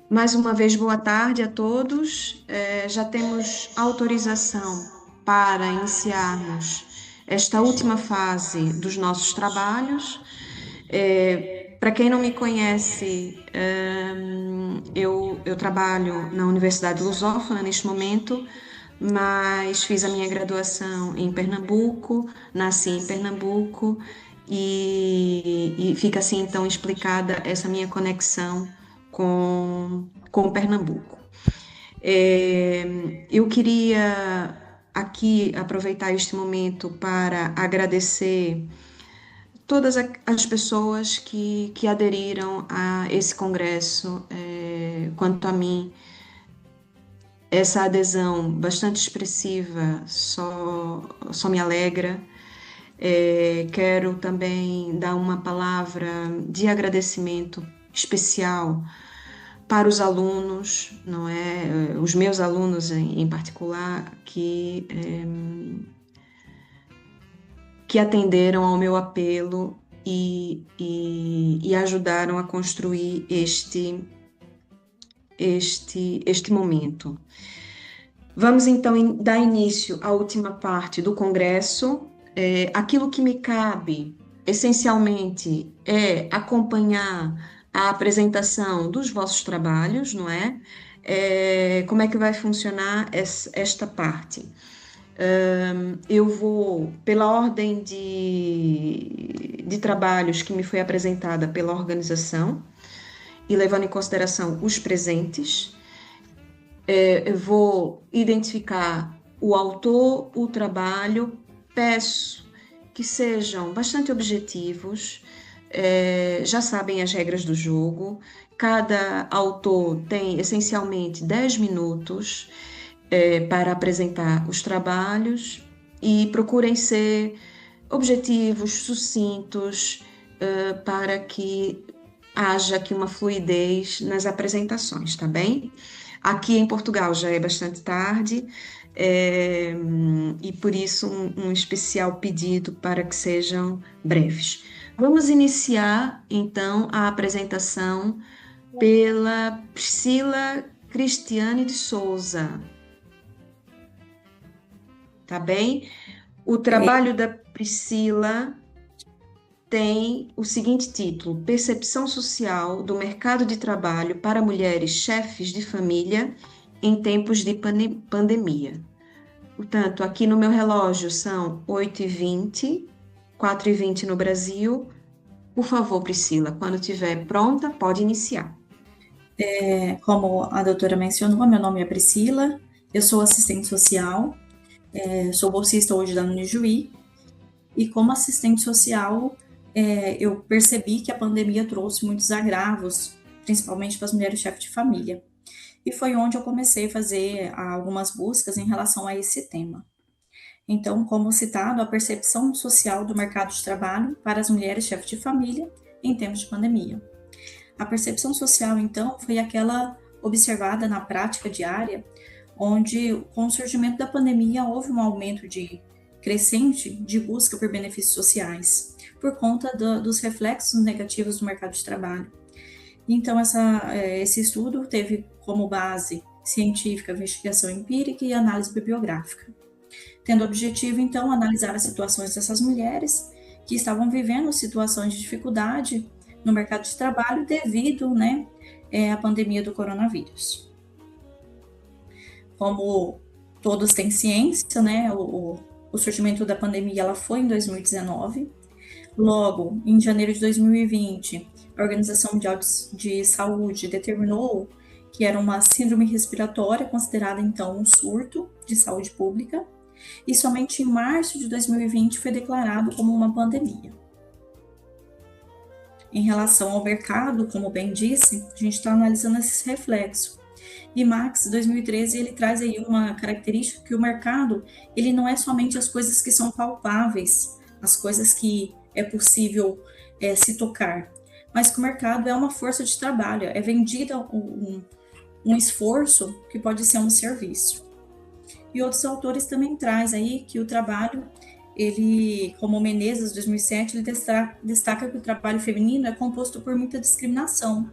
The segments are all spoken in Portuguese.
Mais uma vez, boa tarde a todos. Já temos autorização para iniciarmos esta última fase dos nossos trabalhos. Para quem não me conhece, eu trabalho na Universidade Lusófona neste momento, mas fiz a minha graduação em Pernambuco, nasci em Pernambuco e fica assim então explicada essa minha conexão com Pernambuco. Eu queria aqui aproveitar este momento para agradecer todas as pessoas que aderiram a esse congresso. Quanto a mim, essa adesão bastante expressiva só me alegra. Quero também dar uma palavra de agradecimento especial para os alunos, não é? Os meus alunos em particular, que atenderam ao meu apelo e ajudaram a construir este momento. Vamos então dar início à última parte do congresso. Aquilo que me cabe, essencialmente, é acompanhar a apresentação dos vossos trabalhos, não é? Como é que vai funcionar esta parte? Eu vou, pela ordem de trabalhos que me foi apresentada pela organização, e levando em consideração os presentes, eu vou identificar o autor, o trabalho, peço que sejam bastante objetivos, já sabem as regras do jogo, cada autor tem essencialmente 10 minutos para apresentar os trabalhos e procurem ser objetivos, sucintos, para que haja aqui uma fluidez nas apresentações, tá bem? Aqui em Portugal já é bastante tarde, é, e por isso um especial pedido para que sejam breves. Vamos iniciar então a apresentação pela Priscila Cristiane de Souza, tá bem? O Ok. trabalho da Priscila tem o seguinte título: Percepção social do mercado de trabalho para mulheres chefes de família em tempos de pandemia. Portanto, aqui no meu relógio são 8h20, 4h20 no Brasil. Por favor, Priscila, quando estiver pronta, pode iniciar. Como a doutora mencionou, meu nome é Priscila, eu sou assistente social, sou bolsista hoje da Unijuí, e como assistente social, eu percebi que a pandemia trouxe muitos agravos, principalmente para as mulheres chefes de família. E foi onde eu comecei a fazer algumas buscas em relação a esse tema. Então, como citado, a percepção social do mercado de trabalho para as mulheres chefes de família em tempos de pandemia. A percepção social, então, foi aquela observada na prática diária, onde, com o surgimento da pandemia, houve um aumento crescente de busca por benefícios sociais, por conta dos reflexos negativos do mercado de trabalho. Então, esse estudo teve como base científica, investigação empírica e análise bibliográfica, tendo o objetivo, então, analisar as situações dessas mulheres que estavam vivendo situações de dificuldade no mercado de trabalho devido, né, à pandemia do coronavírus. Como todos têm ciência, né, o surgimento da pandemia ela foi em 2019. Logo, em janeiro de 2020, a Organização Mundial de Saúde determinou que era uma síndrome respiratória, considerada então um surto de saúde pública, e somente em março de 2020 foi declarado como uma pandemia. Em relação ao mercado, como bem disse, a gente está analisando esses reflexos. E Marx, 2013, ele traz aí uma característica que o mercado, ele não é somente as coisas que são palpáveis, as coisas que é possível se tocar, mas que o mercado é uma força de trabalho, é vendida um esforço que pode ser um serviço. E outros autores também traz aí que o trabalho, ele, como Menezes, 2007, ele destaca que o trabalho feminino é composto por muita discriminação.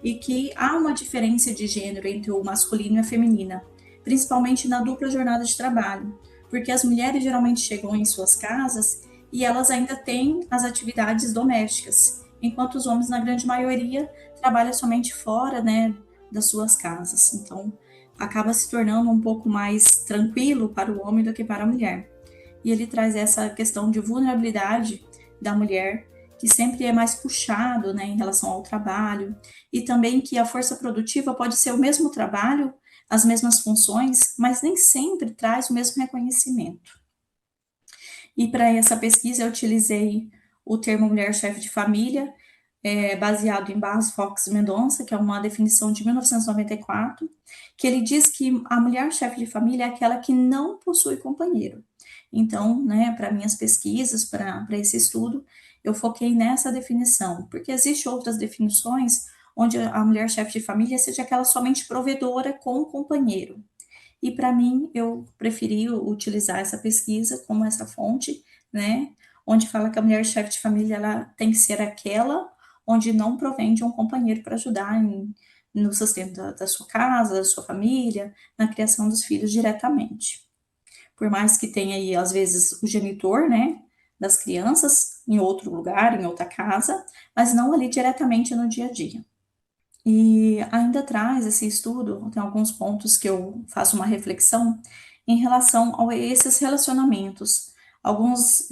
e que há uma diferença de gênero entre o masculino e a feminina, principalmente na dupla jornada de trabalho, porque as mulheres geralmente chegam em suas casas e elas ainda têm as atividades domésticas, enquanto os homens, na grande maioria, trabalham somente fora, né, das suas casas. Então, acaba se tornando um pouco mais tranquilo para o homem do que para a mulher. E ele traz essa questão de vulnerabilidade da mulher, que sempre é mais puxado, né, em relação ao trabalho, e também que a força produtiva pode ser o mesmo trabalho, as mesmas funções, mas nem sempre traz o mesmo reconhecimento. E para essa pesquisa eu utilizei o termo mulher chefe de família, baseado em Barros, Fox e Mendonça, que é uma definição de 1994, que ele diz que a mulher chefe de família é aquela que não possui companheiro. Então, né, para minhas pesquisas, para esse estudo, eu foquei nessa definição, porque existem outras definições onde a mulher chefe de família seja aquela somente provedora com o companheiro. E para mim, eu preferi utilizar essa pesquisa como essa fonte, né, onde fala que a mulher chefe de família ela tem que ser aquela onde não provém de um companheiro para ajudar no sustento da sua casa, da sua família, na criação dos filhos diretamente. Por mais que tenha aí, às vezes, o genitor, né, das crianças em outro lugar, em outra casa, mas não ali diretamente no dia a dia. E ainda traz esse estudo, tem alguns pontos que eu faço uma reflexão em relação a esses relacionamentos. Alguns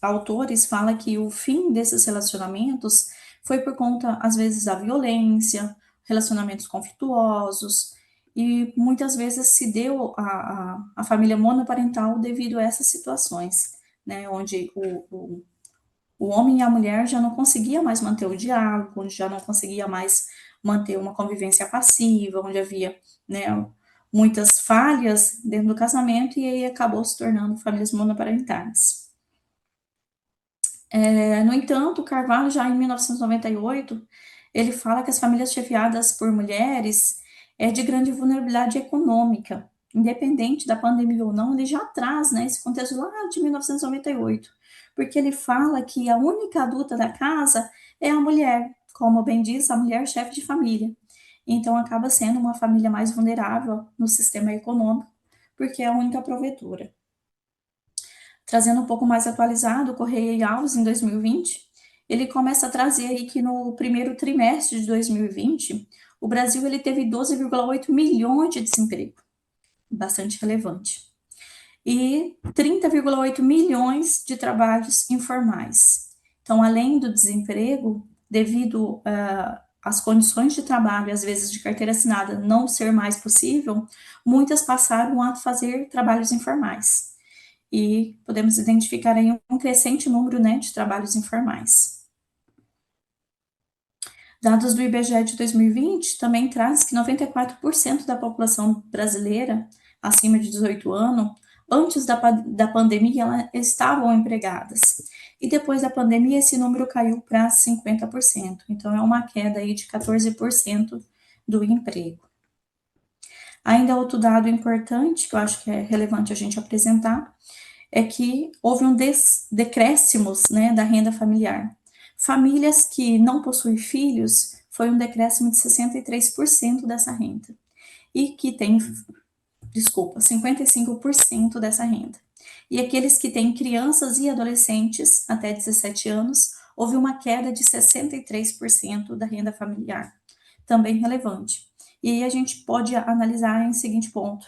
autores falam que o fim desses relacionamentos foi por conta, às vezes, da violência, relacionamentos conflituosos, e muitas vezes se deu a família monoparental devido a essas situações, né, onde o homem e a mulher já não conseguia mais manter o diálogo, onde já não conseguia mais manter uma convivência passiva, onde havia, né, muitas falhas dentro do casamento e aí acabou se tornando famílias monoparentais. No entanto, Carvalho, já em 1998, ele fala que as famílias chefiadas por mulheres é de grande vulnerabilidade econômica, independente da pandemia ou não, ele já traz, né, esse contexto lá de 1998, porque ele fala que a única adulta da casa é a mulher, como bem diz, a mulher chefe de família. Então, acaba sendo uma família mais vulnerável no sistema econômico, porque é a única provedora. Trazendo um pouco mais atualizado, o Correia e Alves, em 2020, ele começa a trazer aí que no primeiro trimestre de 2020, o Brasil ele teve 12,8 milhões de desemprego, bastante relevante, e 30,8 milhões de trabalhos informais. Então, além do desemprego, devido às condições de trabalho, às vezes de carteira assinada, não ser mais possível, muitas passaram a fazer trabalhos informais e podemos identificar aí um crescente número, né, de trabalhos informais. Dados do IBGE de 2020 também traz que 94% da população brasileira acima de 18 anos, antes da pandemia, elas estavam empregadas. E depois da pandemia, esse número caiu para 50%. Então, é uma queda aí de 14% do emprego. Ainda outro dado importante, que eu acho que é relevante a gente apresentar, é que houve um decréscimos, né, da renda familiar. Famílias que não possuem filhos, foi um decréscimo de 63% dessa renda. E que tem, 55% dessa renda. E aqueles que têm crianças e adolescentes até 17 anos, houve uma queda de 63% da renda familiar. Também relevante. E aí a gente pode analisar em seguinte ponto.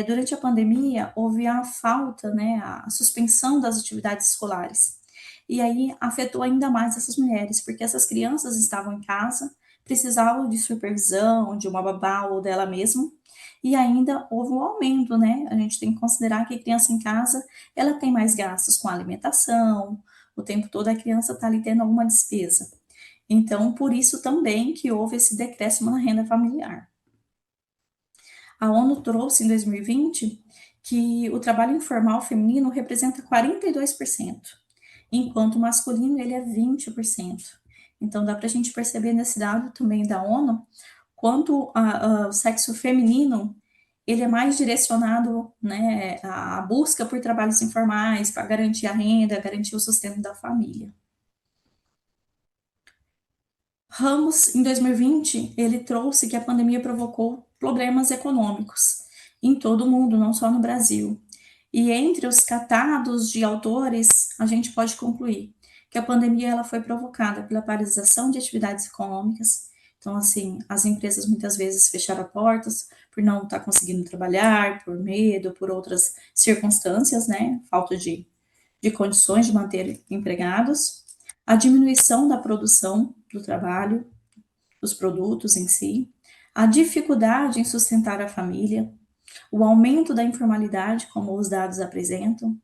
Durante a pandemia, houve a falta, né, a suspensão das atividades escolares. E aí afetou ainda mais essas mulheres, porque essas crianças estavam em casa, precisavam de supervisão, de uma babá ou dela mesma, e ainda houve um aumento, né? A gente tem que considerar que a criança em casa, ela tem mais gastos com alimentação, o tempo todo a criança está ali tendo alguma despesa. Então, por isso também que houve esse decréscimo na renda familiar. A ONU trouxe em 2020 que o trabalho informal feminino representa 42%, enquanto o masculino ele é 20%. Então dá para a gente perceber nesse dado também da ONU quanto o sexo feminino ele é mais direcionado, né, à busca por trabalhos informais para garantir a renda, garantir o sustento da família. Ramos, em 2020, ele trouxe que a pandemia provocou problemas econômicos em todo o mundo, não só no Brasil. E entre os catados de autores, a gente pode concluir que a pandemia ela foi provocada pela paralisação de atividades econômicas. Então, assim, as empresas muitas vezes fecharam portas por não estar conseguindo trabalhar, por medo, por outras circunstâncias, né? Falta de condições de manter empregados, a diminuição da produção do trabalho, dos produtos em si, a dificuldade em sustentar a família, o aumento da informalidade, como os dados apresentam.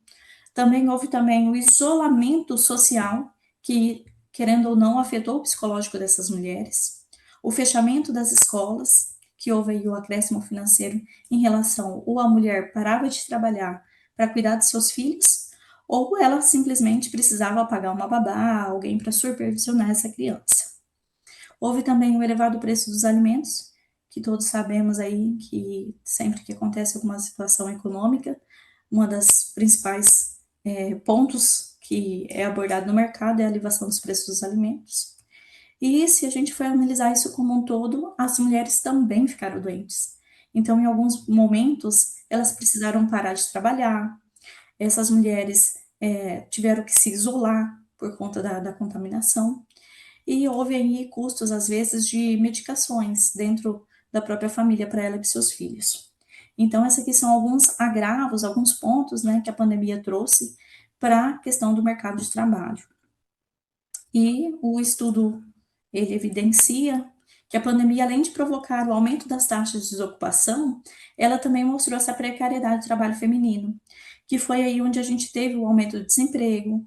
Também houve também o isolamento social, que, querendo ou não, afetou o psicológico dessas mulheres. O fechamento das escolas, que houve aí o acréscimo financeiro em relação ou a mulher parava de trabalhar para cuidar de seus filhos, ou ela simplesmente precisava pagar uma babá, alguém para supervisionar essa criança. Houve também o elevado preço dos alimentos, que todos sabemos aí que sempre que acontece alguma situação econômica, uma das principais pontos que é abordado no mercado é a elevação dos preços dos alimentos. E se a gente for analisar isso como um todo, as mulheres também ficaram doentes. Então, em alguns momentos, elas precisaram parar de trabalhar, essas mulheres tiveram que se isolar por conta da contaminação. E houve aí custos, às vezes, de medicações dentro da própria família para ela e para seus filhos. Então, esses aqui são alguns agravos, alguns pontos, né, que a pandemia trouxe para a questão do mercado de trabalho. E o estudo, ele evidencia que a pandemia, além de provocar o aumento das taxas de desocupação, ela também mostrou essa precariedade do trabalho feminino, que foi aí onde a gente teve o aumento do desemprego,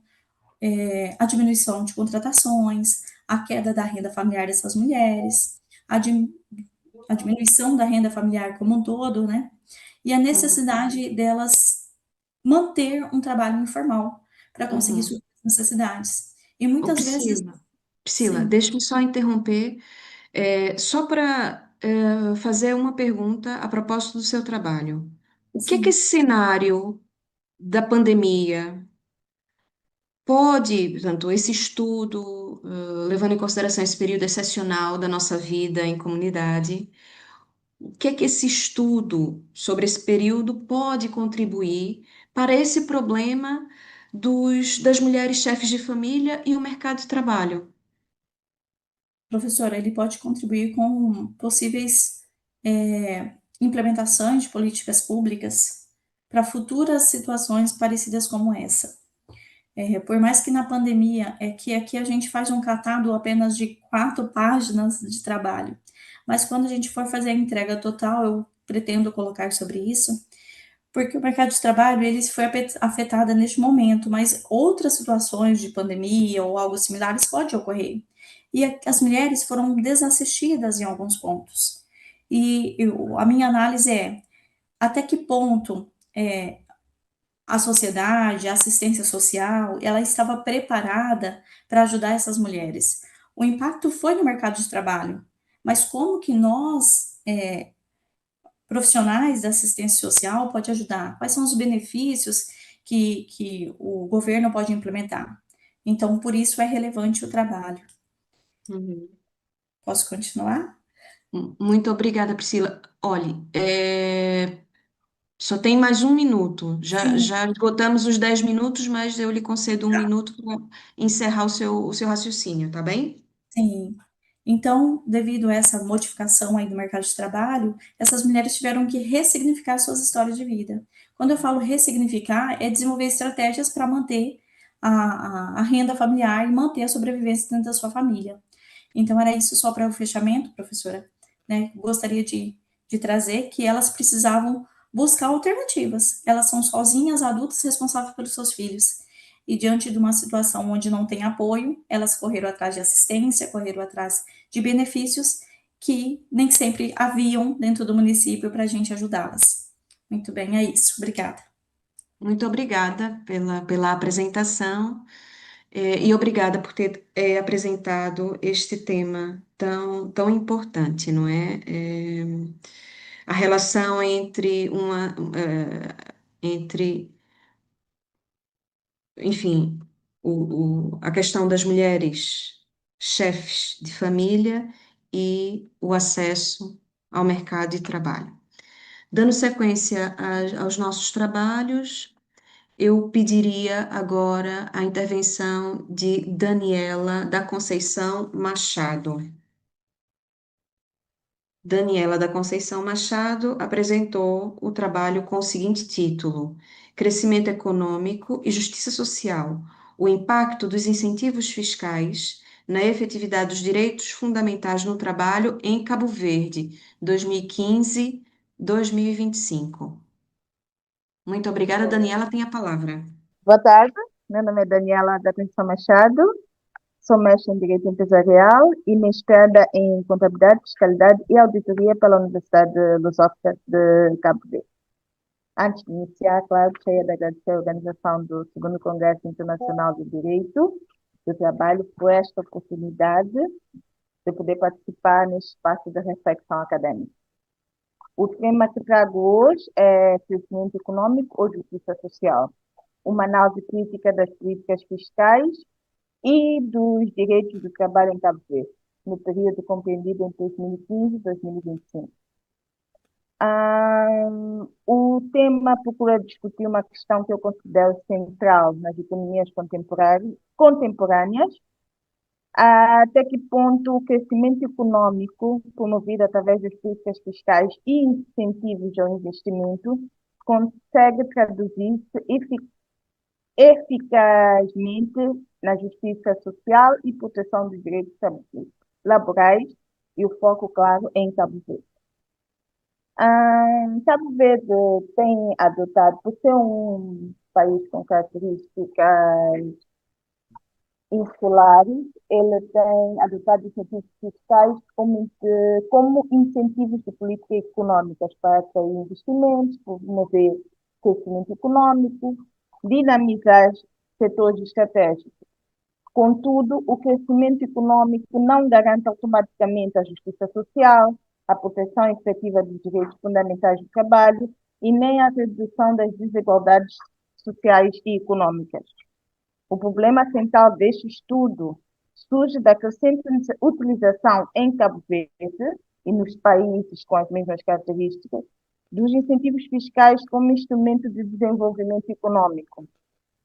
a diminuição de contratações, a queda da renda familiar dessas mulheres, a diminuição da renda familiar como um todo, né? E a Uhum. necessidade delas manter um trabalho informal para conseguir Uhum. suprir as necessidades. E Ô, muitas vezes, Priscila, sim, deixe-me só interromper, só para fazer uma pergunta a propósito do seu trabalho. O que é que sim. esse cenário da pandemia pode, portanto, esse estudo, levando em consideração esse período excepcional da nossa vida em comunidade, o que é que esse estudo sobre esse período pode contribuir para esse problema das mulheres chefes de família e o mercado de trabalho? Professora, ele pode contribuir com possíveis implementações de políticas públicas para futuras situações parecidas como essa. Por mais que na pandemia, é que aqui a gente faz um catado apenas de 4 páginas de trabalho, mas quando a gente for fazer a entrega total, eu pretendo colocar sobre isso, porque o mercado de trabalho ele foi afetado neste momento, mas outras situações de pandemia ou algo similares pode ocorrer. E as mulheres foram desassistidas em alguns pontos. E a minha análise é até que ponto a sociedade, a assistência social, ela estava preparada para ajudar essas mulheres. O impacto foi no mercado de trabalho, mas como que nós, profissionais da assistência social, pode ajudar? Quais são os benefícios que o governo pode implementar? Então, por isso é relevante o trabalho. Uhum. Posso continuar? Muito obrigada, Priscila. Olhe, só tem mais um minuto. Sim, Já esgotamos os 10 minutos, mas eu lhe concedo um minuto para encerrar o seu raciocínio, tá bem? sim. Então, devido a essa modificação aí do mercado de trabalho, essas mulheres tiveram que ressignificar suas histórias de vida. Quando eu falo ressignificar, é desenvolver estratégias para manter a renda familiar e manter a sobrevivência dentro da sua família. Então, era isso só para o fechamento, professora. Né? Gostaria de trazer que elas precisavam buscar alternativas. Elas são sozinhas, adultas, responsáveis pelos seus filhos. E diante de uma situação onde não tem apoio, elas correram atrás de assistência, correram atrás de benefícios que nem sempre haviam dentro do município para a gente ajudá-las. Muito bem, é isso. Obrigada. Muito obrigada pela apresentação, e obrigada por ter apresentado este tema tão importante, não é? A relação entre, enfim, a questão das mulheres. chefes de família e o acesso ao mercado de trabalho. Dando sequência aos nossos trabalhos, eu pediria agora a intervenção de Daniela da Conceição Machado. Daniela da Conceição Machado apresentou o trabalho com o seguinte título: Crescimento Econômico e Justiça Social, o impacto dos incentivos fiscais na efetividade dos direitos fundamentais no trabalho em Cabo Verde, 2015-2025. Muito obrigada, Daniela, tem a palavra. Boa tarde, meu nome é Daniela da Conceição Machado, sou mestre em Direito Empresarial e mestrada em Contabilidade, Fiscalidade e Auditoria pela Universidade Lusófona de Cabo Verde. Antes de iniciar, claro, gostaria de agradecer a organização do segundo Congresso Internacional de Direito do Trabalho por esta oportunidade de poder participar neste espaço de reflexão acadêmica. O tema que trago hoje é crescimento econômico ou justiça social, uma análise crítica das políticas fiscais e dos direitos do trabalho em Cabo Verde, no período compreendido entre 2015 e 2025. O tema procura discutir uma questão que eu considero central nas economias contemporâneas, até que ponto o crescimento econômico, promovido através das políticas fiscais e incentivos ao investimento, consegue traduzir-se eficazmente na justiça social e proteção dos direitos laborais e o foco, claro, em Cabo Verde. Cabo Verde tem adotado, por ser um país com características insulares, ele tem adotado incentivos fiscais como incentivos de políticas econômicas para atrair investimentos, promover crescimento econômico, dinamizar setores estratégicos. Contudo, o crescimento econômico não garante automaticamente a justiça social, a proteção efetiva dos direitos fundamentais do trabalho e nem a redução das desigualdades sociais e econômicas. O problema central deste estudo surge da crescente utilização em Cabo Verde e nos países com as mesmas características dos incentivos fiscais como instrumento de desenvolvimento econômico.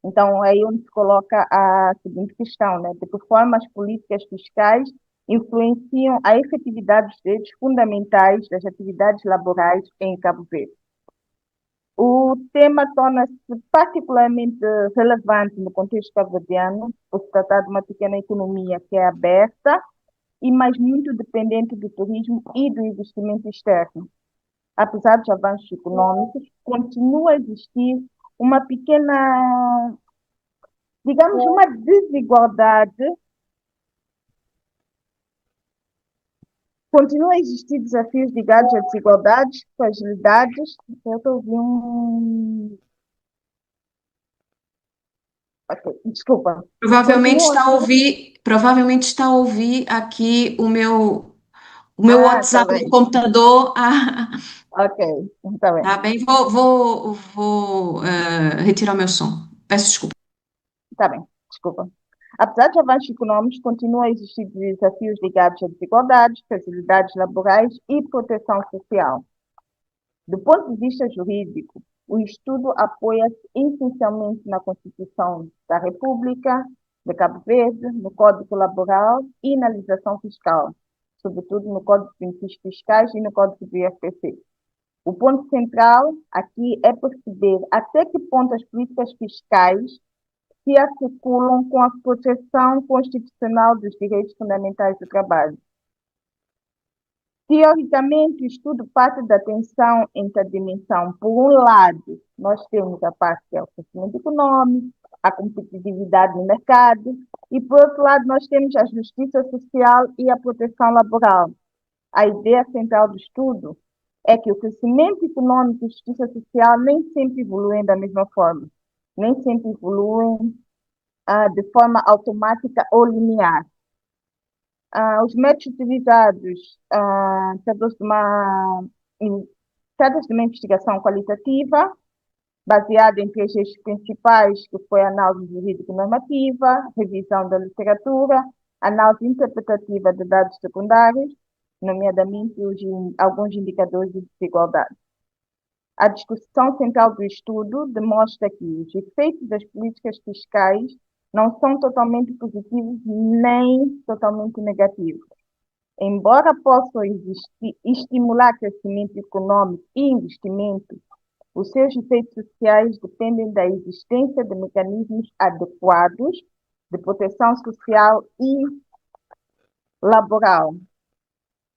Então, é aí onde se coloca a seguinte questão, né? De que forma as políticas fiscais influenciam a efetividade dos direitos fundamentais das atividades laborais em Cabo Verde. O tema torna-se particularmente relevante no contexto cabo-verdiano, por se tratar de uma pequena economia que é aberta e mais muito dependente do turismo e do investimento externo. Apesar dos avanços econômicos, continua a existir uma pequena, digamos, uma desigualdade. Continua a existir desafios ligados a desigualdades, fragilidades. Eu estou ouvindo Ok, desculpa. Provavelmente está a ouvir aqui o meu Tá WhatsApp do bem. computador. Ok, tá bem. Tá bem, vou retirar o meu som. Peço desculpa. Tá bem, desculpa. Apesar de avanços econômicos, continuam a existir desafios ligados a desigualdades, facilidades laborais e proteção social. Do ponto de vista jurídico, o estudo apoia-se essencialmente na Constituição da República de Cabo Verde, no Código Laboral e na legislação fiscal, sobretudo no Código de Benefícios Fiscais e no Código do IFPC. O ponto central aqui é perceber até que ponto as políticas fiscais se articulam com a proteção constitucional dos direitos fundamentais do trabalho. Teoricamente, o estudo parte da tensão entre a dimensão, por um lado, nós temos a parte que é o crescimento econômico, a competitividade no mercado, e por outro lado, nós temos a justiça social e a proteção laboral. A ideia central do estudo é que o crescimento econômico e a justiça social nem sempre evoluem da mesma forma, nem sempre evoluem de forma automática ou linear. Os métodos utilizados trata-se de uma investigação qualitativa, baseada em três eixos principais, que foi a análise jurídico-normativa, revisão da literatura, análise interpretativa de dados secundários, nomeadamente alguns indicadores de desigualdade. A discussão central do estudo demonstra que os efeitos das políticas fiscais não são totalmente positivos nem totalmente negativos. Embora possam estimular crescimento econômico e investimento, os seus efeitos sociais dependem da existência de mecanismos adequados de proteção social e laboral.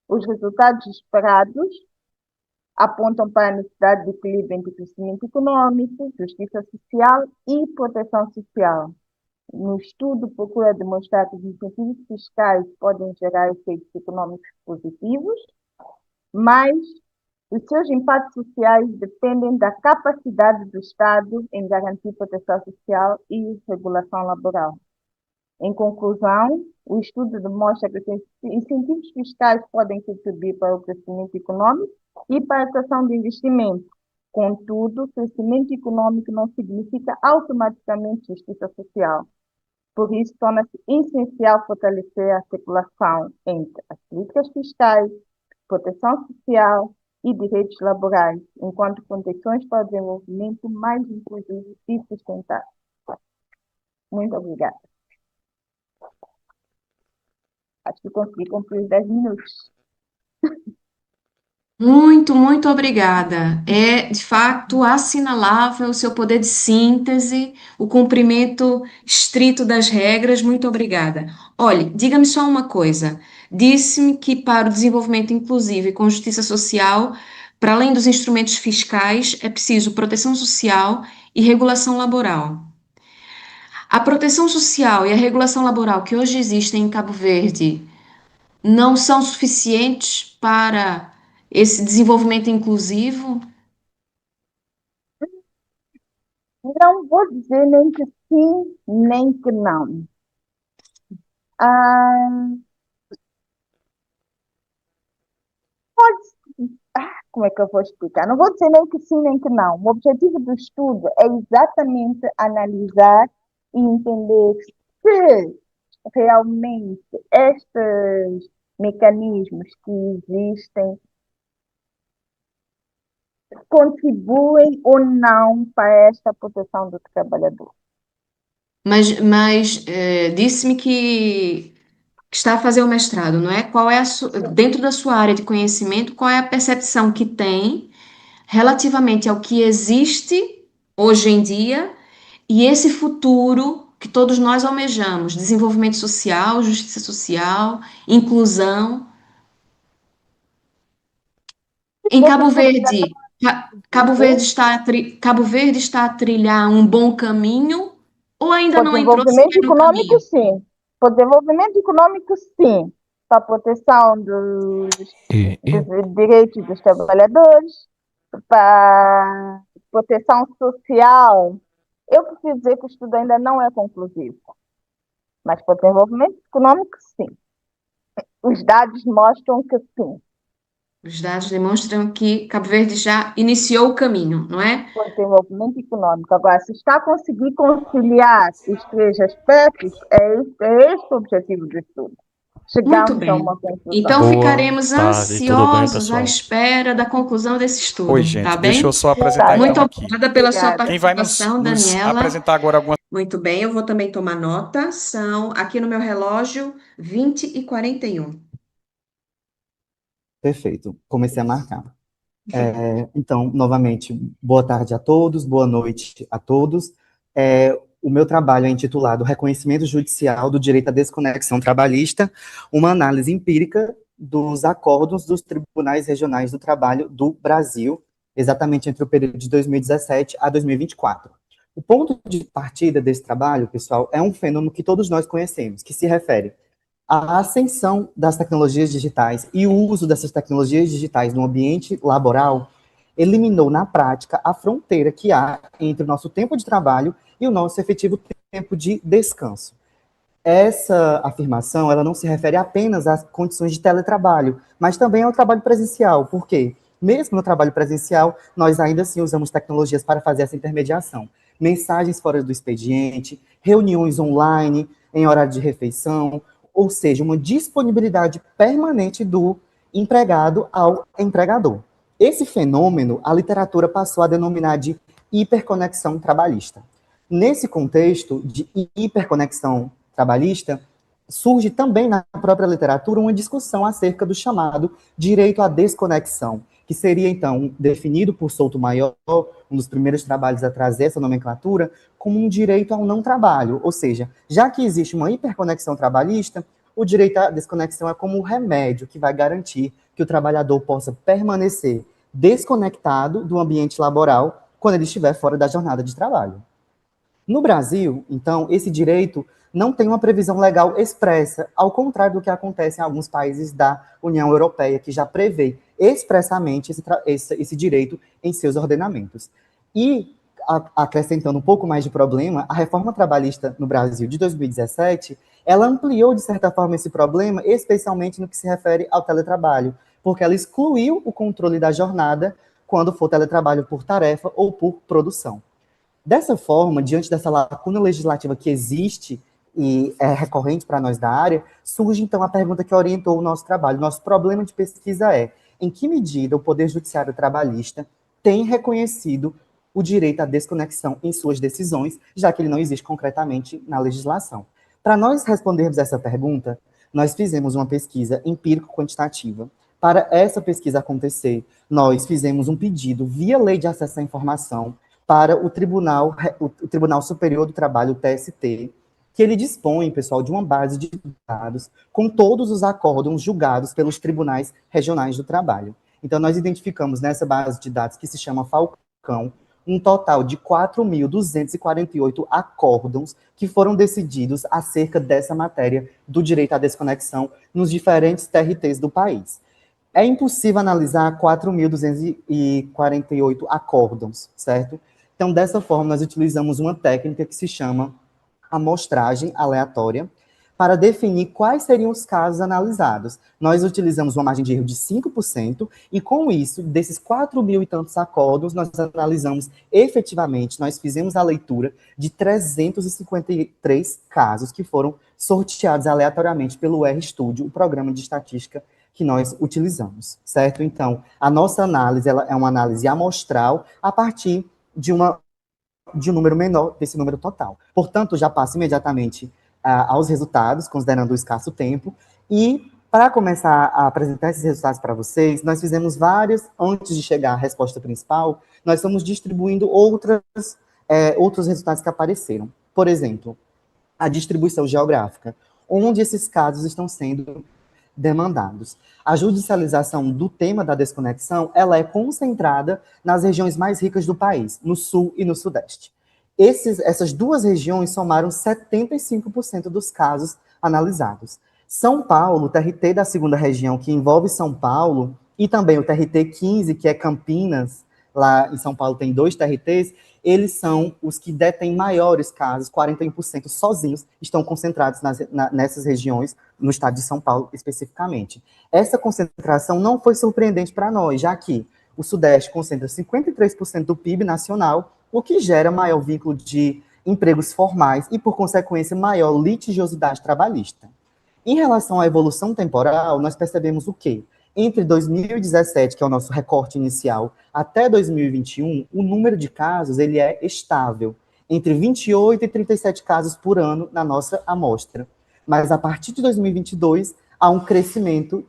Os resultados esperados apontam para a necessidade de equilíbrio entre crescimento econômico, justiça social e proteção social. No estudo, procura demonstrar que os incentivos fiscais podem gerar efeitos econômicos positivos, mas os seus impactos sociais dependem da capacidade do Estado em garantir proteção social e regulação laboral. Em conclusão, o estudo demonstra que os incentivos fiscais podem contribuir para o crescimento econômico e para a atração de investimento. Contudo, crescimento econômico não significa automaticamente justiça social. Por isso, torna-se essencial fortalecer a articulação entre as políticas fiscais, proteção social e direitos laborais, enquanto condições para o desenvolvimento mais inclusivo e sustentável. Muito obrigada. Acho que consegui cumprir os 10 minutos. Muito, muito obrigada. É, de fato, assinalável o seu poder de síntese, o cumprimento estrito das regras. Muito obrigada. Olhe, diga-me só uma coisa. Disse-me que para o desenvolvimento inclusivo e com justiça social, para além dos instrumentos fiscais, é preciso proteção social e regulação laboral. A proteção social e a regulação laboral que hoje existem em Cabo Verde não são suficientes para esse desenvolvimento inclusivo? Não vou dizer nem que sim, nem que não. Ah, como é que eu vou explicar? Não vou dizer nem que sim, nem que não. O objetivo do estudo é exatamente analisar e entender se realmente estes mecanismos que existem contribuem ou não para esta proteção do trabalhador. Mas disse-me que está a fazer o mestrado, não é? Qual é dentro da sua área de conhecimento, qual é a percepção que tem relativamente ao que existe hoje em dia e esse futuro que todos nós almejamos, desenvolvimento social, justiça social, inclusão. Em Cabo Verde, Cabo Verde está a trilhar um bom caminho ou ainda Para não entrou desenvolvimento sequer no econômico, caminho? sim. Para desenvolvimento econômico, sim. Para a proteção dos direitos dos trabalhadores, para a proteção social. Eu preciso dizer que o estudo ainda não é conclusivo. Mas para o desenvolvimento econômico, sim. Os dados mostram que sim. Os dados demonstram que Cabo Verde já iniciou o caminho, não é? Para o desenvolvimento econômico. Agora, se está a conseguir conciliar os três aspectos, é este o objetivo do estudo. Muito Chegamos a bem. uma conclusão. Então Boa ficaremos tarde, tudo bem, ansiosos à pessoal? espera da conclusão desse Oi, estudo, tá gente, deixa eu bem? só apresentar Muito então aqui. obrigada pela sua Obrigada. Quem vai nos participação, Daniela. apresentar agora algumas... Muito bem, eu vou também tomar nota. São, aqui no meu relógio, 20h41. Perfeito, comecei a marcar. Então, novamente, boa tarde a todos, boa noite a todos. O meu trabalho é intitulado Reconhecimento Judicial do Direito à Desconexão Trabalhista, uma análise empírica dos acordos dos tribunais regionais do trabalho do Brasil, exatamente entre o período de 2017 a 2024. O ponto de partida desse trabalho, pessoal, é um fenômeno que todos nós conhecemos, que se refere a ascensão das tecnologias digitais e o uso dessas tecnologias digitais no ambiente laboral eliminou, na prática, a fronteira que há entre o nosso tempo de trabalho e o nosso efetivo tempo de descanso. Essa afirmação, ela não se refere apenas às condições de teletrabalho, mas também ao trabalho presencial. Por quê? Mesmo no trabalho presencial, nós ainda assim usamos tecnologias para fazer essa intermediação. Mensagens fora do expediente, reuniões online em horário de refeição, ou seja, uma disponibilidade permanente do empregado ao empregador. Esse fenômeno, a literatura passou a denominar de hiperconexão trabalhista. Nesse contexto de hiperconexão trabalhista, surge também na própria literatura uma discussão acerca do chamado direito à desconexão, que seria, então, definido por Souto-Maior, um dos primeiros trabalhos a trazer essa nomenclatura, como um direito ao não trabalho. Ou seja, já que existe uma hiperconexão trabalhista, o direito à desconexão é como um remédio que vai garantir que o trabalhador possa permanecer desconectado do ambiente laboral quando ele estiver fora da jornada de trabalho. No Brasil, então, esse direito não tem uma previsão legal expressa, ao contrário do que acontece em alguns países da União Europeia, que já prevê expressamente esse direito em seus ordenamentos. E, acrescentando um pouco mais de problema, a reforma trabalhista no Brasil de 2017, ela ampliou, de certa forma, esse problema, especialmente no que se refere ao teletrabalho, porque ela excluiu o controle da jornada quando for teletrabalho por tarefa ou por produção. Dessa forma, diante dessa lacuna legislativa que existe e é recorrente para nós da área, surge então a pergunta que orientou o nosso trabalho. Nosso problema de pesquisa é: em que medida o Poder Judiciário Trabalhista tem reconhecido o direito à desconexão em suas decisões, já que ele não existe concretamente na legislação? Para nós respondermos essa pergunta, nós fizemos uma pesquisa empírico-quantitativa. Para essa pesquisa acontecer, nós fizemos um pedido via Lei de Acesso à Informação para o Tribunal Superior do Trabalho, o TST, que ele dispõe, pessoal, de uma base de dados com todos os acórdãos julgados pelos tribunais regionais do trabalho. Então, nós identificamos nessa base de dados, que se chama Falcão, um total de 4.248 acórdãos que foram decididos acerca dessa matéria do direito à desconexão nos diferentes TRTs do país. É impossível analisar 4.248 acórdãos, certo? Então, dessa forma, nós utilizamos uma técnica que se chama amostragem aleatória para definir quais seriam os casos analisados. Nós utilizamos uma margem de erro de 5% e, com isso, desses 4.000 e tantos acórdãos, nós analisamos efetivamente, nós fizemos a leitura de 353 casos que foram sorteados aleatoriamente pelo RStudio, o programa de estatística que nós utilizamos, certo? Então, a nossa análise ela é uma análise amostral a partir de um número menor desse número total. Portanto, já passo imediatamente aos resultados, considerando o escasso tempo, e para começar a apresentar esses resultados para vocês, nós fizemos vários, antes de chegar à resposta principal, nós estamos distribuindo outros resultados que apareceram. Por exemplo, a distribuição geográfica, onde esses casos estão sendo demandados. A judicialização do tema da desconexão, ela é concentrada nas regiões mais ricas do país, no sul e no sudeste. Essas duas regiões somaram 75% dos casos analisados. São Paulo, o TRT da segunda região, que envolve São Paulo, e também o TRT 15, que é Campinas, lá em São Paulo tem 2 TRTs, eles são os que detêm maiores casos, 41% sozinhos, estão concentrados nessas regiões, no estado de São Paulo especificamente. Essa concentração não foi surpreendente para nós, já que o Sudeste concentra 53% do PIB nacional, o que gera maior vínculo de empregos formais e, por consequência, maior litigiosidade trabalhista. Em relação à evolução temporal, nós percebemos o quê? Entre 2017, que é o nosso recorte inicial, até 2021, o número de casos ele é estável, entre 28 e 37 casos por ano na nossa amostra. Mas a partir de 2022, há um crescimento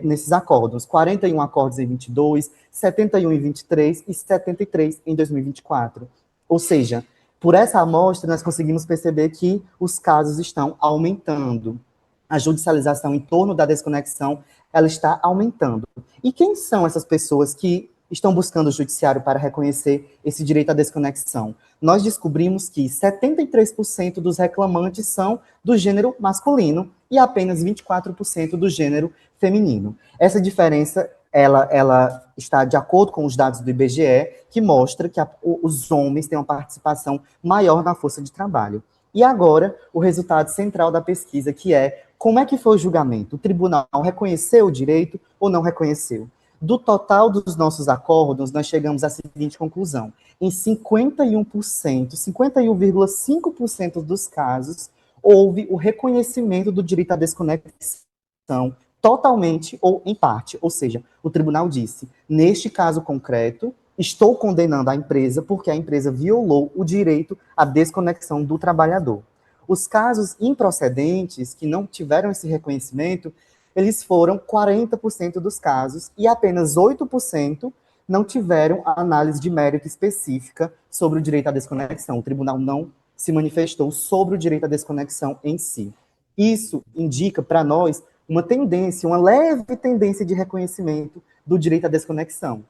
nesses acórdãos, 41 acórdãos em 22, 71 em 23 e 73 em 2024. Ou seja, por essa amostra, nós conseguimos perceber que os casos estão aumentando. A judicialização em torno da desconexão, ela está aumentando. E quem são essas pessoas que estão buscando o judiciário para reconhecer esse direito à desconexão? Nós descobrimos que 73% dos reclamantes são do gênero masculino e apenas 24% do gênero feminino. Essa diferença, ela está de acordo com os dados do IBGE, que mostra que os homens têm uma participação maior na força de trabalho. E agora, o resultado central da pesquisa, que é como é que foi o julgamento? O tribunal reconheceu o direito ou não reconheceu? Do total dos nossos acórdãos, nós chegamos à seguinte conclusão. Em 51%, 51,5% dos casos, houve o reconhecimento do direito à desconexão totalmente ou em parte. Ou seja, o tribunal disse, neste caso concreto, estou condenando a empresa porque a empresa violou o direito à desconexão do trabalhador. Os casos improcedentes, que não tiveram esse reconhecimento, eles foram 40% dos casos e apenas 8% não tiveram a análise de mérito específica sobre o direito à desconexão. O tribunal não se manifestou sobre o direito à desconexão em si. Isso indica para nós uma tendência, uma leve tendência de reconhecimento do direito à desconexão,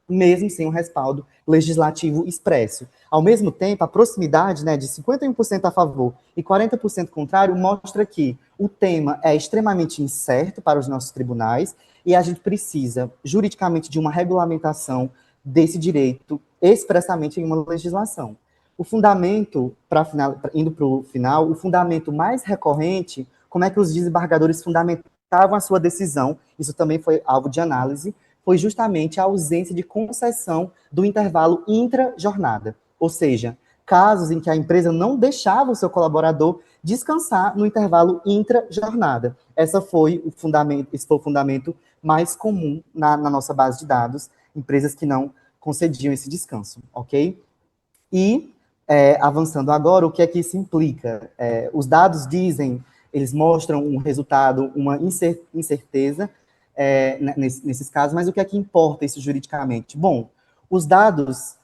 mesmo sem um respaldo legislativo expresso. Ao mesmo tempo, a proximidade, né, de 51% a favor e 40% contrário mostra que o tema é extremamente incerto para os nossos tribunais e a gente precisa, juridicamente, de uma regulamentação desse direito expressamente em uma legislação. O fundamento, indo para o final, o fundamento mais recorrente, como é que os desembargadores fundamentavam a sua decisão, isso também foi alvo de análise, foi justamente a ausência de concessão do intervalo intra-jornada. Ou seja, casos em que a empresa não deixava o seu colaborador descansar no intervalo intra-jornada. Esse foi o fundamento mais comum na nossa base de dados, empresas que não concediam esse descanso, ok? E, avançando agora, o que é que isso implica? Os dados dizem, eles mostram um resultado, uma incerteza, nesses casos, mas o que é que importa isso juridicamente? Bom, os dados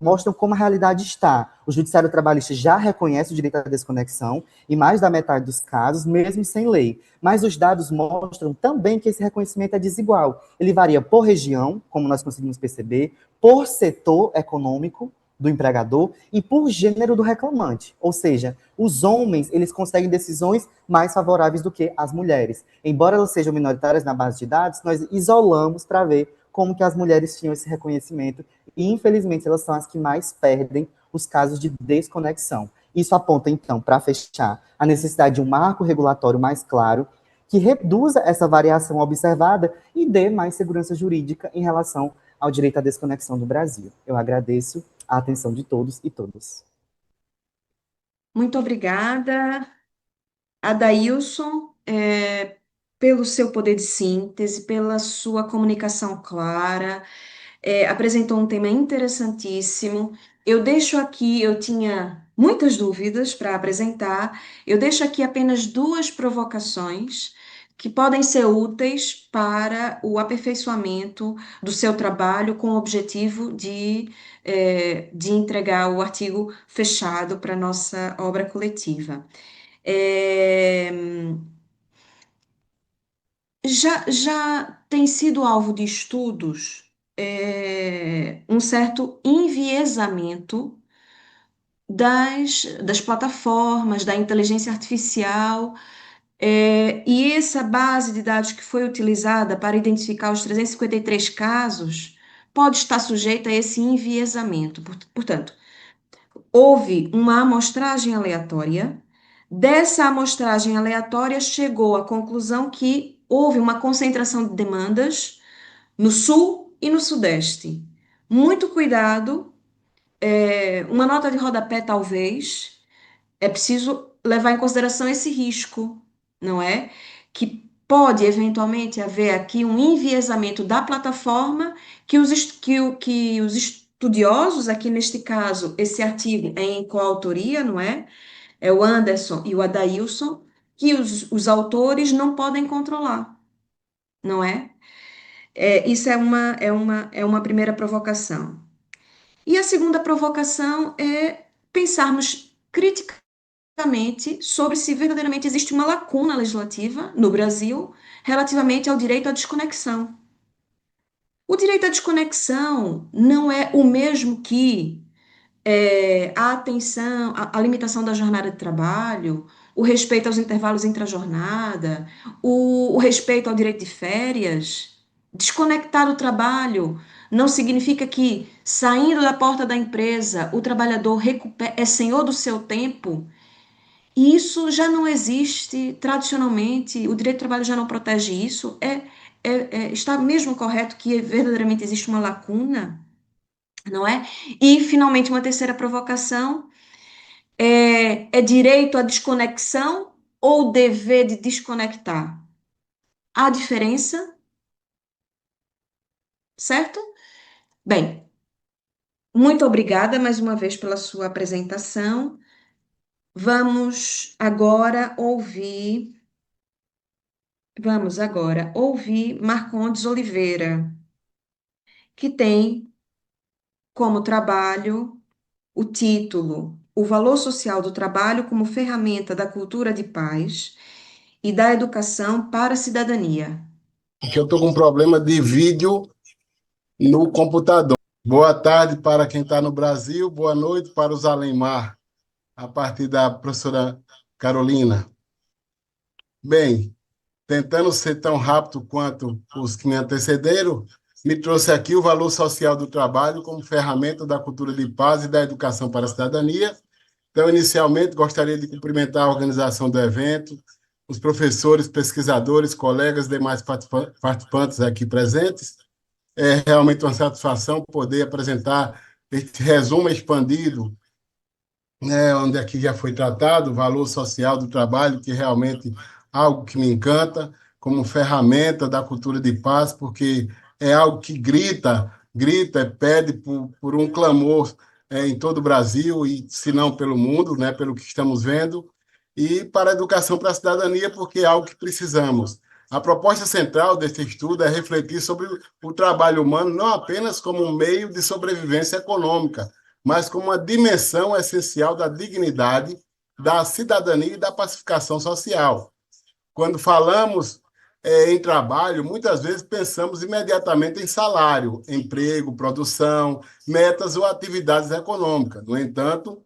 mostram como a realidade está. O Judiciário Trabalhista já reconhece o direito à desconexão, em mais da metade dos casos, mesmo sem lei. Mas os dados mostram também que esse reconhecimento é desigual. Ele varia por região, como nós conseguimos perceber, por setor econômico do empregador e por gênero do reclamante. Ou seja, os homens, eles conseguem decisões mais favoráveis do que as mulheres. Embora elas sejam minoritárias na base de dados, nós isolamos para ver como que as mulheres tinham esse reconhecimento e, infelizmente, elas são as que mais perdem os casos de desconexão. Isso aponta, então, para fechar, a necessidade de um marco regulatório mais claro que reduza essa variação observada e dê mais segurança jurídica em relação ao direito à desconexão do Brasil. Eu agradeço a atenção de todos e todas. Muito obrigada, Adailson, pelo seu poder de síntese, pela sua comunicação clara, apresentou um tema interessantíssimo. Eu deixo aqui, eu tinha muitas dúvidas para apresentar, eu deixo aqui apenas duas provocações que podem ser úteis para o aperfeiçoamento do seu trabalho com o objetivo de entregar o artigo fechado para a nossa obra coletiva. É, já tem sido alvo de estudos um certo enviesamento das plataformas, da inteligência artificial, e essa base de dados que foi utilizada para identificar os 353 casos pode estar sujeita a esse enviesamento. Portanto, houve uma amostragem aleatória. Dessa amostragem aleatória, chegou à conclusão que houve uma concentração de demandas no sul e no sudeste. Muito cuidado, uma nota de rodapé, talvez, é preciso levar em consideração esse risco, não é? Que pode eventualmente haver aqui um enviesamento da plataforma que os estudiosos, aqui neste caso, esse artigo é em coautoria, não é? É o Anderson e o Adailson, que os autores não podem controlar, não é? Isso é uma primeira provocação. E a segunda provocação é pensarmos criticamente sobre se verdadeiramente existe uma lacuna legislativa no Brasil relativamente ao direito à desconexão. O direito à desconexão não é o mesmo que a atenção, a limitação da jornada de trabalho, o respeito aos intervalos intra-jornada, o respeito ao direito de férias. Desconectar do trabalho não significa que, saindo da porta da empresa, o trabalhador é senhor do seu tempo. E isso já não existe tradicionalmente, o direito do trabalho já não protege isso. Está mesmo correto que verdadeiramente existe uma lacuna, não é? E, finalmente, uma terceira provocação É direito à desconexão ou dever de desconectar? Há diferença, certo? Bem, muito obrigada mais uma vez pela sua apresentação. Vamos agora ouvir Marcondes Oliveira, que tem como trabalho o título O Valor Social do Trabalho como Ferramenta da Cultura de Paz e da Educação para a Cidadania. Que eu estou com um problema de vídeo no computador. Boa tarde para quem está no Brasil, boa noite para os além-mar, a partir da professora Carolina. Bem, tentando ser tão rápido quanto os que me antecederam, me trouxe aqui o valor social do trabalho como ferramenta da cultura de paz e da educação para a cidadania. Então, inicialmente, gostaria de cumprimentar a organização do evento, os professores, pesquisadores, colegas, demais participantes aqui presentes. É realmente uma satisfação poder apresentar este resumo expandido, né, onde aqui já foi tratado o valor social do trabalho, que é realmente algo que me encanta, como ferramenta da cultura de paz, porque é algo que grita, pede por um clamor em todo o Brasil, e se não pelo mundo, né, pelo que estamos vendo, e para a educação para a cidadania, porque é algo que precisamos. A proposta central deste estudo é refletir sobre o trabalho humano não apenas como um meio de sobrevivência econômica, mas como uma dimensão essencial da dignidade, da cidadania e da pacificação social. Quando falamos em trabalho, muitas vezes pensamos imediatamente em salário, emprego, produção, metas ou atividades econômicas. No entanto,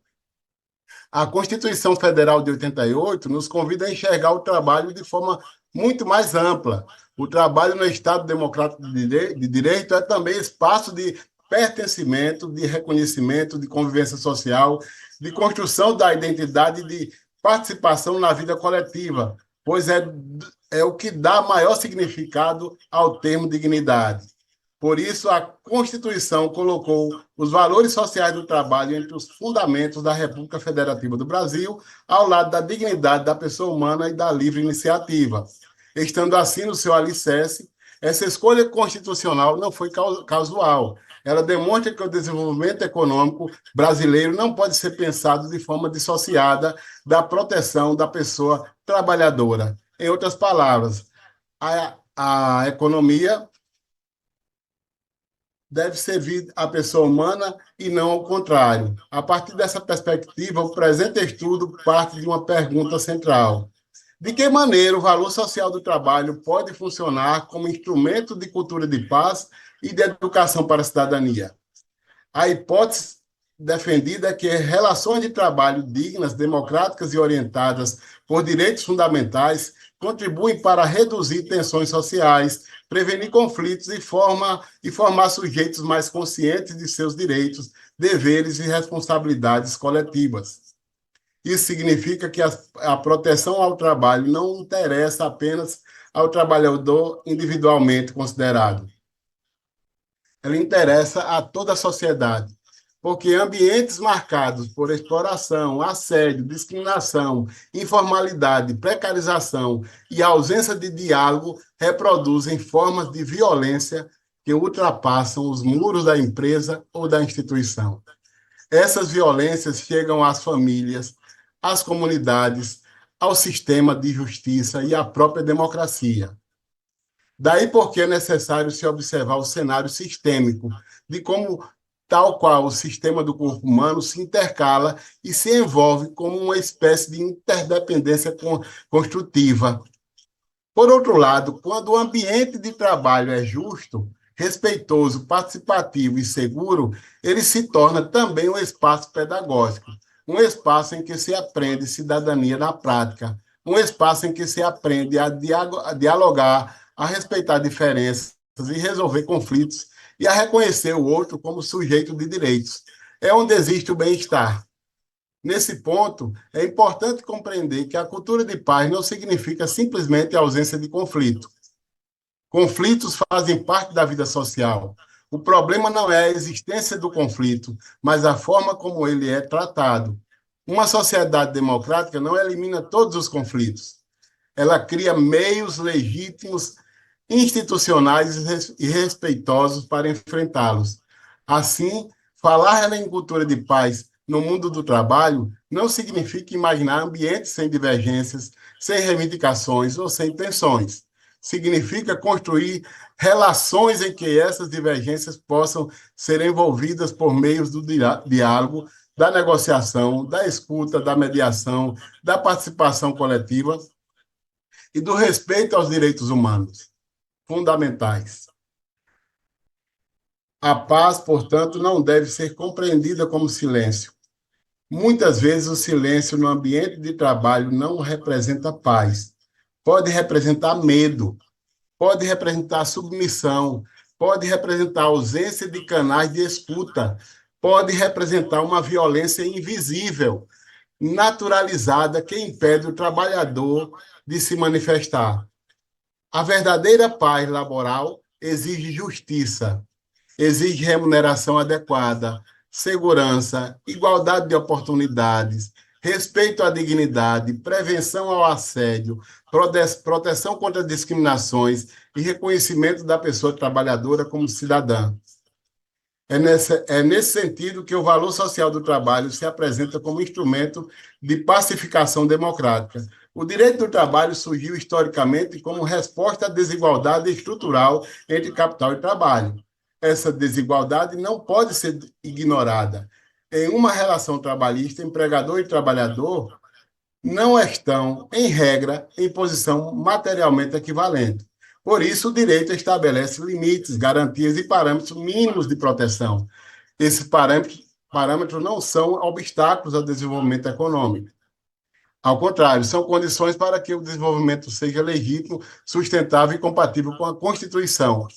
a Constituição Federal de 88 nos convida a enxergar o trabalho de forma muito mais ampla. O trabalho no Estado Democrático de Direito é também espaço de pertencimento, de reconhecimento, de convivência social, de construção da identidade, de participação na vida coletiva, pois é o que dá maior significado ao termo dignidade. Por isso, a Constituição colocou os valores sociais do trabalho entre os fundamentos da República Federativa do Brasil, ao lado da dignidade da pessoa humana e da livre iniciativa. Estando assim no seu alicerce, essa escolha constitucional não foi casual. Ela demonstra que o desenvolvimento econômico brasileiro não pode ser pensado de forma dissociada da proteção da pessoa trabalhadora. Em outras palavras, a economia deve servir à pessoa humana e não ao contrário. A partir dessa perspectiva, o presente estudo parte de uma pergunta central: de que maneira o valor social do trabalho pode funcionar como instrumento de cultura de paz e de educação para a cidadania? A hipótese defendida é que relações de trabalho dignas, democráticas e orientadas por direitos fundamentais contribuem para reduzir tensões sociais, prevenir conflitos e formar sujeitos mais conscientes de seus direitos, deveres e responsabilidades coletivas. Isso significa que a proteção ao trabalho não interessa apenas ao trabalhador individualmente considerado. Ela interessa a toda a sociedade, porque ambientes marcados por exploração, assédio, discriminação, informalidade, precarização e ausência de diálogo reproduzem formas de violência que ultrapassam os muros da empresa ou da instituição. Essas violências chegam às famílias, às comunidades, ao sistema de justiça e à própria democracia. Daí porque é necessário se observar o cenário sistêmico de como, tal qual o sistema do corpo humano, se intercala e se envolve como uma espécie de interdependência construtiva. Por outro lado, quando o ambiente de trabalho é justo, respeitoso, participativo e seguro, ele se torna também um espaço pedagógico, um espaço em que se aprende cidadania na prática, um espaço em que se aprende a dialogar, a respeitar diferenças e resolver conflitos e a reconhecer o outro como sujeito de direitos. É onde existe o bem-estar. Nesse ponto, é importante compreender que a cultura de paz não significa simplesmente a ausência de conflito. Conflitos fazem parte da vida social. O problema não é a existência do conflito, mas a forma como ele é tratado. Uma sociedade democrática não elimina todos os conflitos. Ela cria meios legítimos, institucionais e respeitosos para enfrentá-los. Assim, falar em cultura de paz no mundo do trabalho não significa imaginar ambientes sem divergências, sem reivindicações ou sem tensões. Significa construir relações em que essas divergências possam ser envolvidas por meios do diálogo, da negociação, da escuta, da mediação, da participação coletiva e do respeito aos direitos humanos fundamentais. A paz, portanto, não deve ser compreendida como silêncio. Muitas vezes o silêncio no ambiente de trabalho não representa paz. Pode representar medo, pode representar submissão, pode representar ausência de canais de escuta, pode representar uma violência invisível, naturalizada, que impede o trabalhador de se manifestar. A verdadeira paz laboral exige justiça, exige remuneração adequada, segurança, igualdade de oportunidades, respeito à dignidade, prevenção ao assédio, proteção contra discriminações e reconhecimento da pessoa trabalhadora como cidadã. É nesse sentido que o valor social do trabalho se apresenta como instrumento de pacificação democrática. O direito do trabalho surgiu historicamente como resposta à desigualdade estrutural entre capital e trabalho. Essa desigualdade não pode ser ignorada. Em uma relação trabalhista, empregador e trabalhador não estão, em regra, em posição materialmente equivalente. Por isso, o direito estabelece limites, garantias e parâmetros mínimos de proteção. Esses parâmetros não são obstáculos ao desenvolvimento econômico. Ao contrário, são condições para que o desenvolvimento seja legítimo, sustentável e compatível com a Constituição.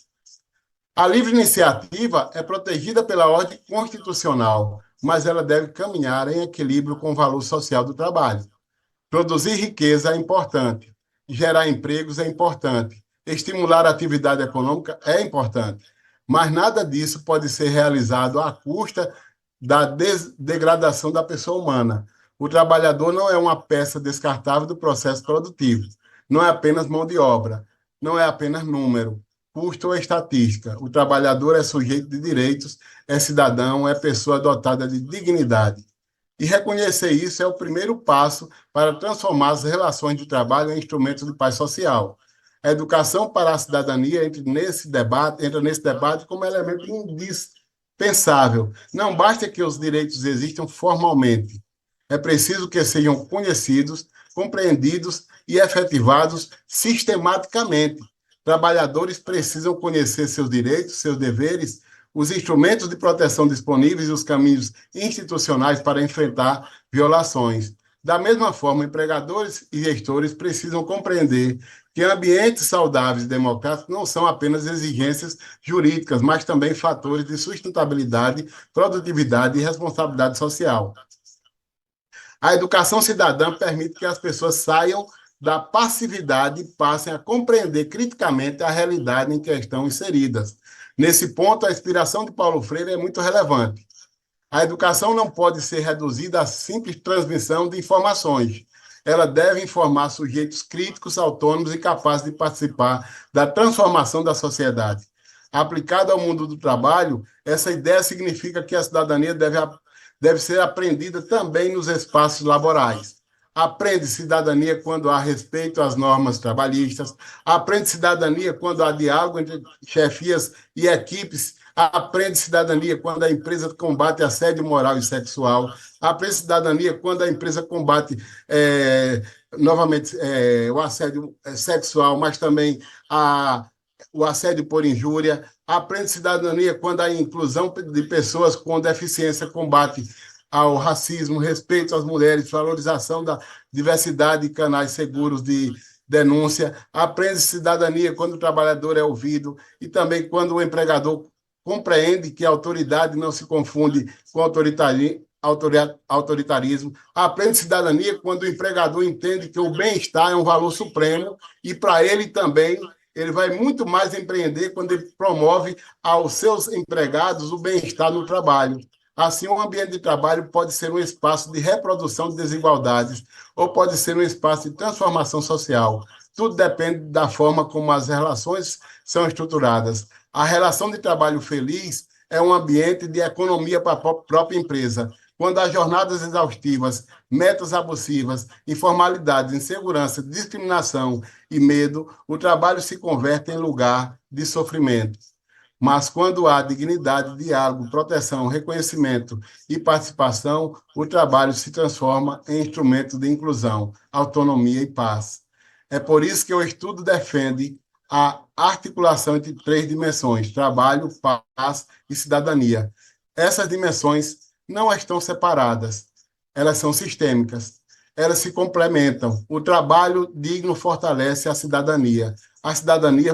A livre iniciativa é protegida pela ordem constitucional, mas ela deve caminhar em equilíbrio com o valor social do trabalho. Produzir riqueza é importante, gerar empregos é importante, estimular a atividade econômica é importante, mas nada disso pode ser realizado à custa da degradação da pessoa humana. O trabalhador não é uma peça descartável do processo produtivo, não é apenas mão de obra, não é apenas número, custo ou estatística. O trabalhador é sujeito de direitos, é cidadão, é pessoa dotada de dignidade. E reconhecer isso é o primeiro passo para transformar as relações de trabalho em instrumentos de paz social. A educação para a cidadania entra nesse debate como elemento indispensável. Não basta que os direitos existam formalmente. É preciso que sejam conhecidos, compreendidos e efetivados sistematicamente. Trabalhadores precisam conhecer seus direitos, seus deveres, os instrumentos de proteção disponíveis e os caminhos institucionais para enfrentar violações. Da mesma forma, empregadores e gestores precisam compreender que ambientes saudáveis e democráticos não são apenas exigências jurídicas, mas também fatores de sustentabilidade, produtividade e responsabilidade social. A educação cidadã permite que as pessoas saiam da passividade e passem a compreender criticamente a realidade em que estão inseridas. Nesse ponto, a inspiração de Paulo Freire é muito relevante. A educação não pode ser reduzida à simples transmissão de informações. Ela deve informar sujeitos críticos, autônomos e capazes de participar da transformação da sociedade. Aplicada ao mundo do trabalho, essa ideia significa que a cidadania deve ser aprendida também nos espaços laborais. Aprende cidadania quando há respeito às normas trabalhistas, aprende cidadania quando há diálogo entre chefias e equipes, aprende cidadania quando a empresa combate assédio moral e sexual, aprende cidadania quando a empresa combate, novamente, o assédio sexual, mas também o assédio por injúria, aprende cidadania quando a inclusão de pessoas com deficiência combate ao racismo, respeito às mulheres, valorização da diversidade e canais seguros de denúncia, aprende cidadania quando o trabalhador é ouvido e também quando o empregador compreende que a autoridade não se confunde com autoritarismo, aprende cidadania quando o empregador entende que o bem-estar é um valor supremo e, para ele também, ele vai muito mais empreender quando ele promove aos seus empregados o bem-estar no trabalho. Assim, um ambiente de trabalho pode ser um espaço de reprodução de desigualdades ou pode ser um espaço de transformação social. Tudo depende da forma como as relações são estruturadas. A relação de trabalho feliz é um ambiente de economia para a própria empresa. Quando há jornadas exaustivas, metas abusivas, informalidades, insegurança, discriminação e medo, o trabalho se converte em lugar de sofrimento. Mas quando há dignidade, diálogo, proteção, reconhecimento e participação, o trabalho se transforma em instrumento de inclusão, autonomia e paz. É por isso que o estudo defende a articulação entre três dimensões: trabalho, paz e cidadania. Essas dimensões não estão separadas, elas são sistêmicas, elas se complementam. O trabalho digno fortalece a cidadania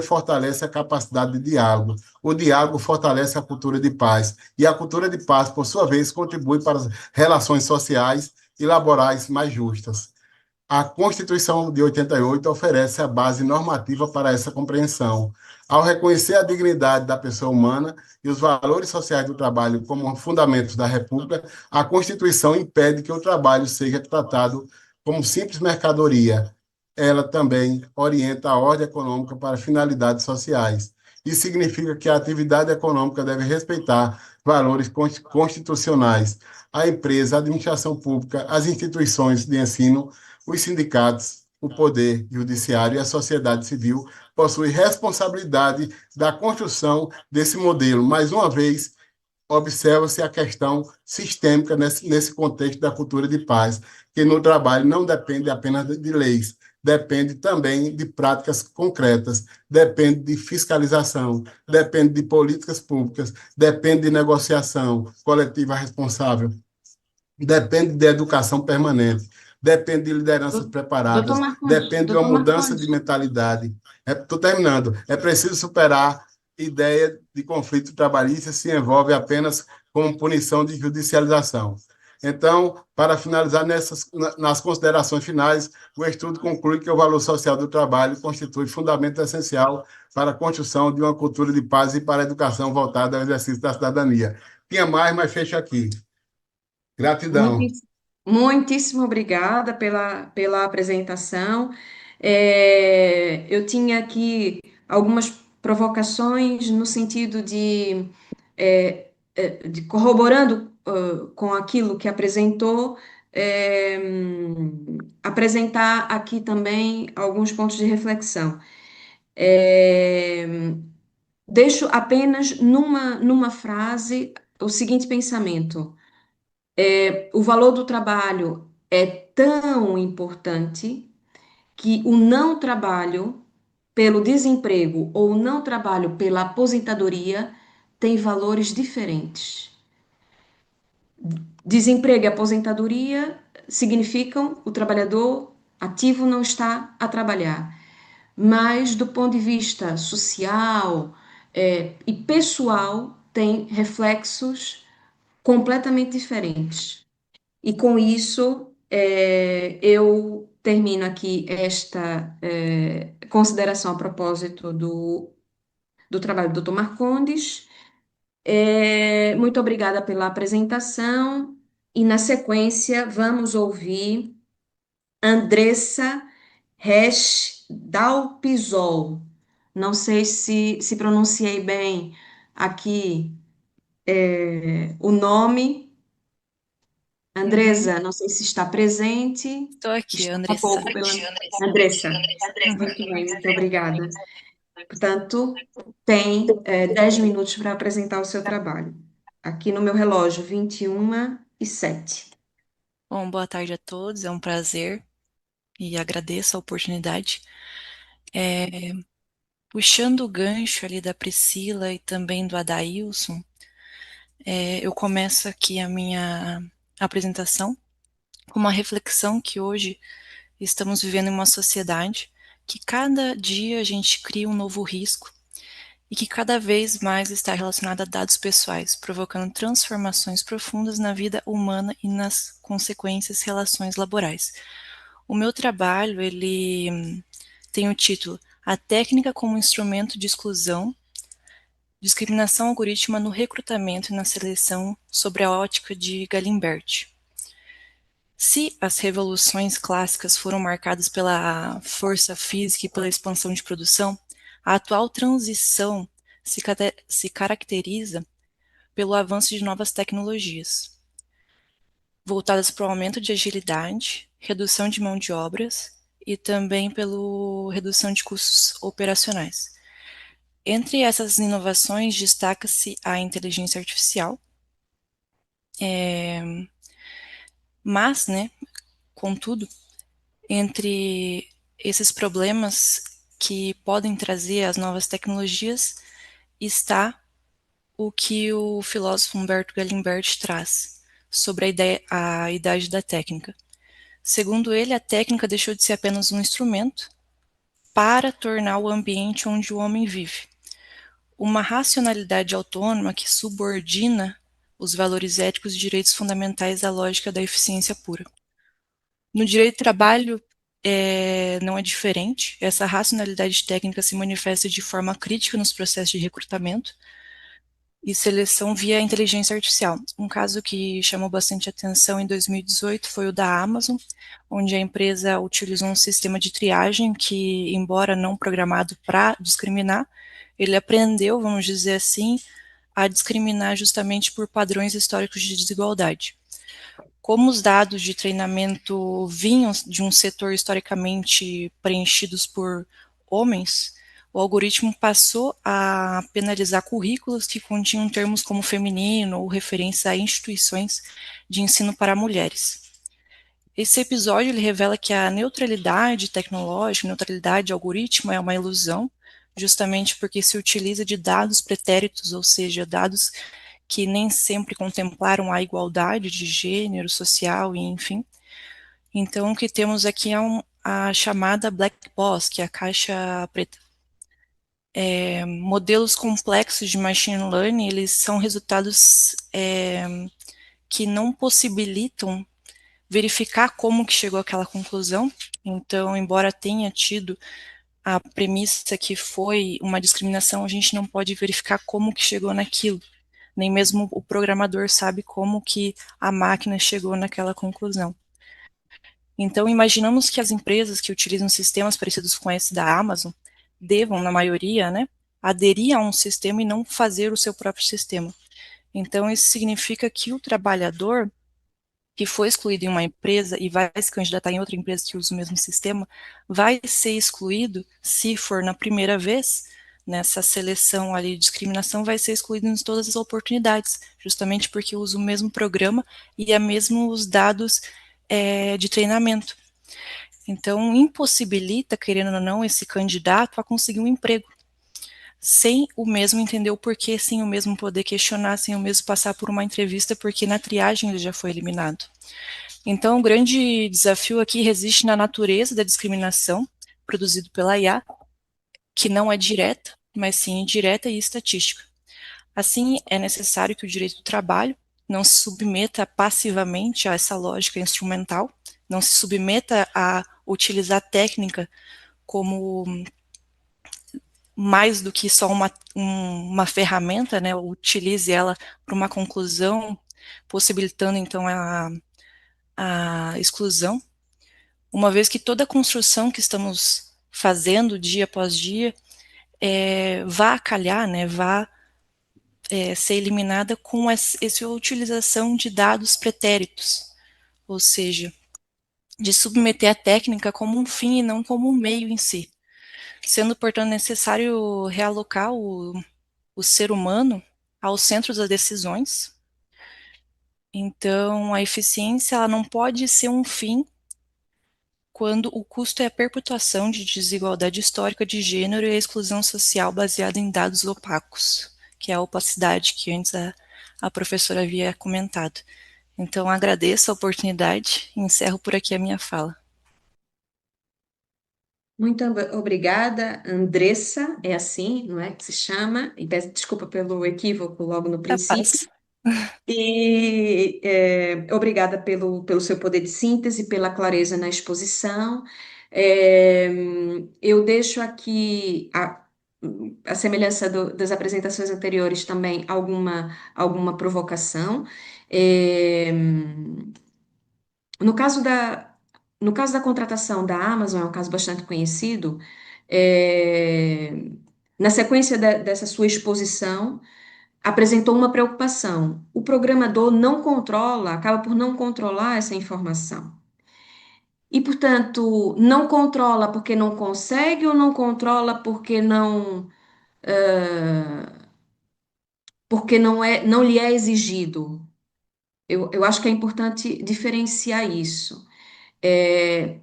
fortalece a capacidade de diálogo, o diálogo fortalece a cultura de paz, e a cultura de paz, por sua vez, contribui para as relações sociais e laborais mais justas. A Constituição de 88 oferece a base normativa para essa compreensão. Ao reconhecer a dignidade da pessoa humana e os valores sociais do trabalho como fundamentos da República, a Constituição impede que o trabalho seja tratado como simples mercadoria. Ela também orienta a ordem econômica para finalidades sociais. Isso significa que a atividade econômica deve respeitar valores constitucionais. A empresa, a administração pública, as instituições de ensino, os sindicatos, o poder judiciário e a sociedade civil possuem responsabilidade da construção desse modelo. Mais uma vez, observa-se a questão sistêmica nesse contexto da cultura de paz, que no trabalho não depende apenas de leis, depende também de práticas concretas, depende de fiscalização, depende de políticas públicas, depende de negociação coletiva responsável, depende de educação permanente, depende de lideranças preparadas, depende de uma mudança de mentalidade. Estou terminando. É preciso superar a ideia de conflito trabalhista se envolve apenas como punição de judicialização. Então, para finalizar, nas considerações finais, o estudo conclui que o valor social do trabalho constitui fundamento essencial para a construção de uma cultura de paz e para a educação voltada ao exercício da cidadania. Tinha mais, mas fecho aqui. Gratidão. Muitíssimo obrigada pela apresentação. Eu tinha aqui algumas provocações no sentido de corroborando com aquilo que apresentou, apresentar aqui também alguns pontos de reflexão. Deixo apenas numa frase o seguinte pensamento. O valor do trabalho é tão importante que o não trabalho pelo desemprego ou o não trabalho pela aposentadoria tem valores diferentes. Desemprego e aposentadoria significam o trabalhador ativo não está a trabalhar. Mas, do ponto de vista social, e pessoal, tem reflexos completamente diferentes. E com isso, eu termino aqui esta consideração a propósito do trabalho do Dr. Marcondes. Muito obrigada pela apresentação. E, na sequência, vamos ouvir Andressa Resch Dalpisol. Não sei se pronunciei bem aqui o nome. Andressa, não sei se está presente. Estou aqui, Está Andressa. pouco pela... Andressa. Muito bem, muito obrigada. Portanto, tem 10 minutos para apresentar o seu trabalho. Aqui no meu relógio, 21h07. Bom, boa tarde a todos, é um prazer e agradeço a oportunidade. Puxando o gancho ali da Priscila e também do Adailson, eu começo aqui a minha apresentação com uma reflexão que hoje estamos vivendo em uma sociedade que cada dia a gente cria um novo risco e que cada vez mais está relacionada a dados pessoais, provocando transformações profundas na vida humana e nas consequências relações laborais. O meu trabalho, ele tem o título A Técnica como Instrumento de Exclusão Discriminação algorítmica no recrutamento e na seleção sobre a ótica de Galimbert. Se as revoluções clássicas foram marcadas pela força física e pela expansão de produção, a atual transição se caracteriza pelo avanço de novas tecnologias, voltadas para o aumento de agilidade, redução de mão de obras e também pela redução de custos operacionais. Entre essas inovações, destaca-se a inteligência artificial, mas, né, contudo, entre esses problemas que podem trazer as novas tecnologias está o que o filósofo Humberto Galimbert traz sobre a idade da técnica. Segundo ele, a técnica deixou de ser apenas um instrumento para tornar o ambiente onde o homem vive uma racionalidade autônoma que subordina os valores éticos e direitos fundamentais à lógica da eficiência pura. No direito do trabalho, não é diferente. Essa racionalidade técnica se manifesta de forma crítica nos processos de recrutamento e seleção via inteligência artificial. Um caso que chamou bastante atenção em 2018 foi o da Amazon, onde a empresa utilizou um sistema de triagem que, embora não programado para discriminar, ele aprendeu, vamos dizer assim, a discriminar justamente por padrões históricos de desigualdade. Como os dados de treinamento vinham de um setor historicamente preenchidos por homens, o algoritmo passou a penalizar currículos que continham termos como feminino ou referência a instituições de ensino para mulheres. Esse episódio ele revela que a neutralidade tecnológica, neutralidade algoritmo é uma ilusão, justamente porque se utiliza de dados pretéritos, ou seja, dados que nem sempre contemplaram a igualdade de gênero, social e enfim. Então, o que temos aqui é a chamada black box, que é a caixa preta. Modelos complexos de machine learning, eles são resultados que não possibilitam verificar como que chegou àquela conclusão. Então, embora tenha tido a premissa que foi uma discriminação, a gente não pode verificar como que chegou naquilo. Nem mesmo o programador sabe como que a máquina chegou naquela conclusão. Então, imaginamos que as empresas que utilizam sistemas parecidos com esse da Amazon devam, na maioria, né, aderir a um sistema e não fazer o seu próprio sistema. Então, isso significa que o trabalhador que foi excluído em uma empresa e vai se candidatar em outra empresa que usa o mesmo sistema, vai ser excluído, se for na primeira vez, nessa seleção ali de discriminação, vai ser excluído em todas as oportunidades, justamente porque usa o mesmo programa e é mesmo os dados de treinamento. Então, impossibilita, querendo ou não, esse candidato a conseguir um emprego, sem o mesmo entender o porquê, sem o mesmo poder questionar, sem o mesmo passar por uma entrevista, porque na triagem ele já foi eliminado. Então, o grande desafio aqui reside na natureza da discriminação produzido pela IA, que não é direta, mas sim indireta e estatística. Assim, é necessário que o direito do trabalho não se submeta passivamente a essa lógica instrumental, não se submeta a utilizar a técnica como mais do que só uma ferramenta, né, utilize ela para uma conclusão, possibilitando então a exclusão, uma vez que toda a construção que estamos fazendo dia após dia vá calhar, né, vá ser eliminada com essa utilização de dados pretéritos, ou seja, de submeter a técnica como um fim e não como um meio em si, sendo, portanto, necessário realocar o ser humano ao centro das decisões. Então, a eficiência ela não pode ser um fim quando o custo é a perpetuação de desigualdade histórica de gênero e a exclusão social baseada em dados opacos, que é a opacidade que antes a professora havia comentado. Então, agradeço a oportunidade e encerro por aqui a minha fala. Muito obrigada, Andressa, é assim, não é que se chama? E peço desculpa pelo equívoco logo no princípio. Capaz. E obrigada pelo seu poder de síntese, pela clareza na exposição. Eu deixo aqui a semelhança das apresentações anteriores, também alguma provocação. É, no caso da, no caso da contratação da Amazon, é um caso bastante conhecido, é, na sequência dessa sua exposição, apresentou uma preocupação. O programador não controla, acaba por não controlar essa informação. E, portanto, não controla porque não consegue ou não controla porque não lhe é exigido. Eu acho que é importante diferenciar isso.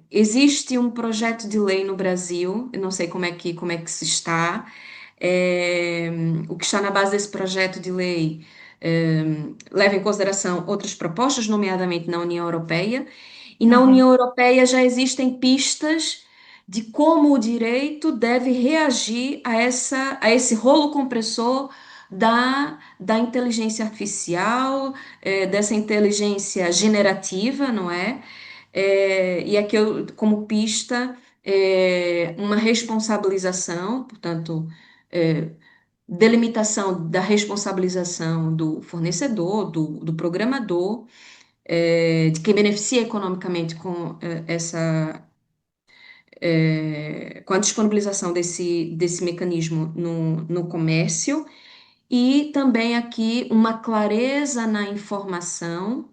Existe um projeto de lei no Brasil, eu não sei como é que se está, é, o que está na base desse projeto de lei leva em consideração outras propostas, nomeadamente na União Europeia, e na Uhum. União Europeia já existem pistas de como o direito deve reagir a esse rolo compressor da inteligência artificial, dessa inteligência generativa, não é? E aqui eu, como pista, uma responsabilização, portanto, é, delimitação da responsabilização do fornecedor, do programador, de quem beneficia economicamente com com a disponibilização desse mecanismo no comércio, e também aqui uma clareza na informação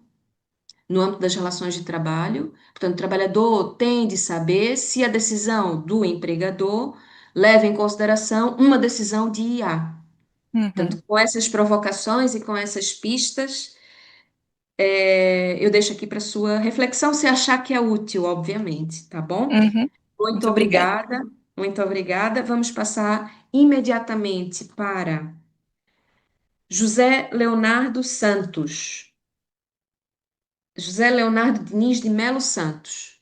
no âmbito das relações de trabalho. Portanto, o trabalhador tem de saber se a decisão do empregador leva em consideração uma decisão de IA. Uhum. Portanto, com essas provocações e com essas pistas, eu deixo aqui para sua reflexão, se achar que é útil, obviamente, tá bom? Uhum. Muito Muito obrigada. obrigada, muito obrigada. Vamos passar imediatamente para José Leonardo Santos. José Leonardo Diniz de Melo Santos.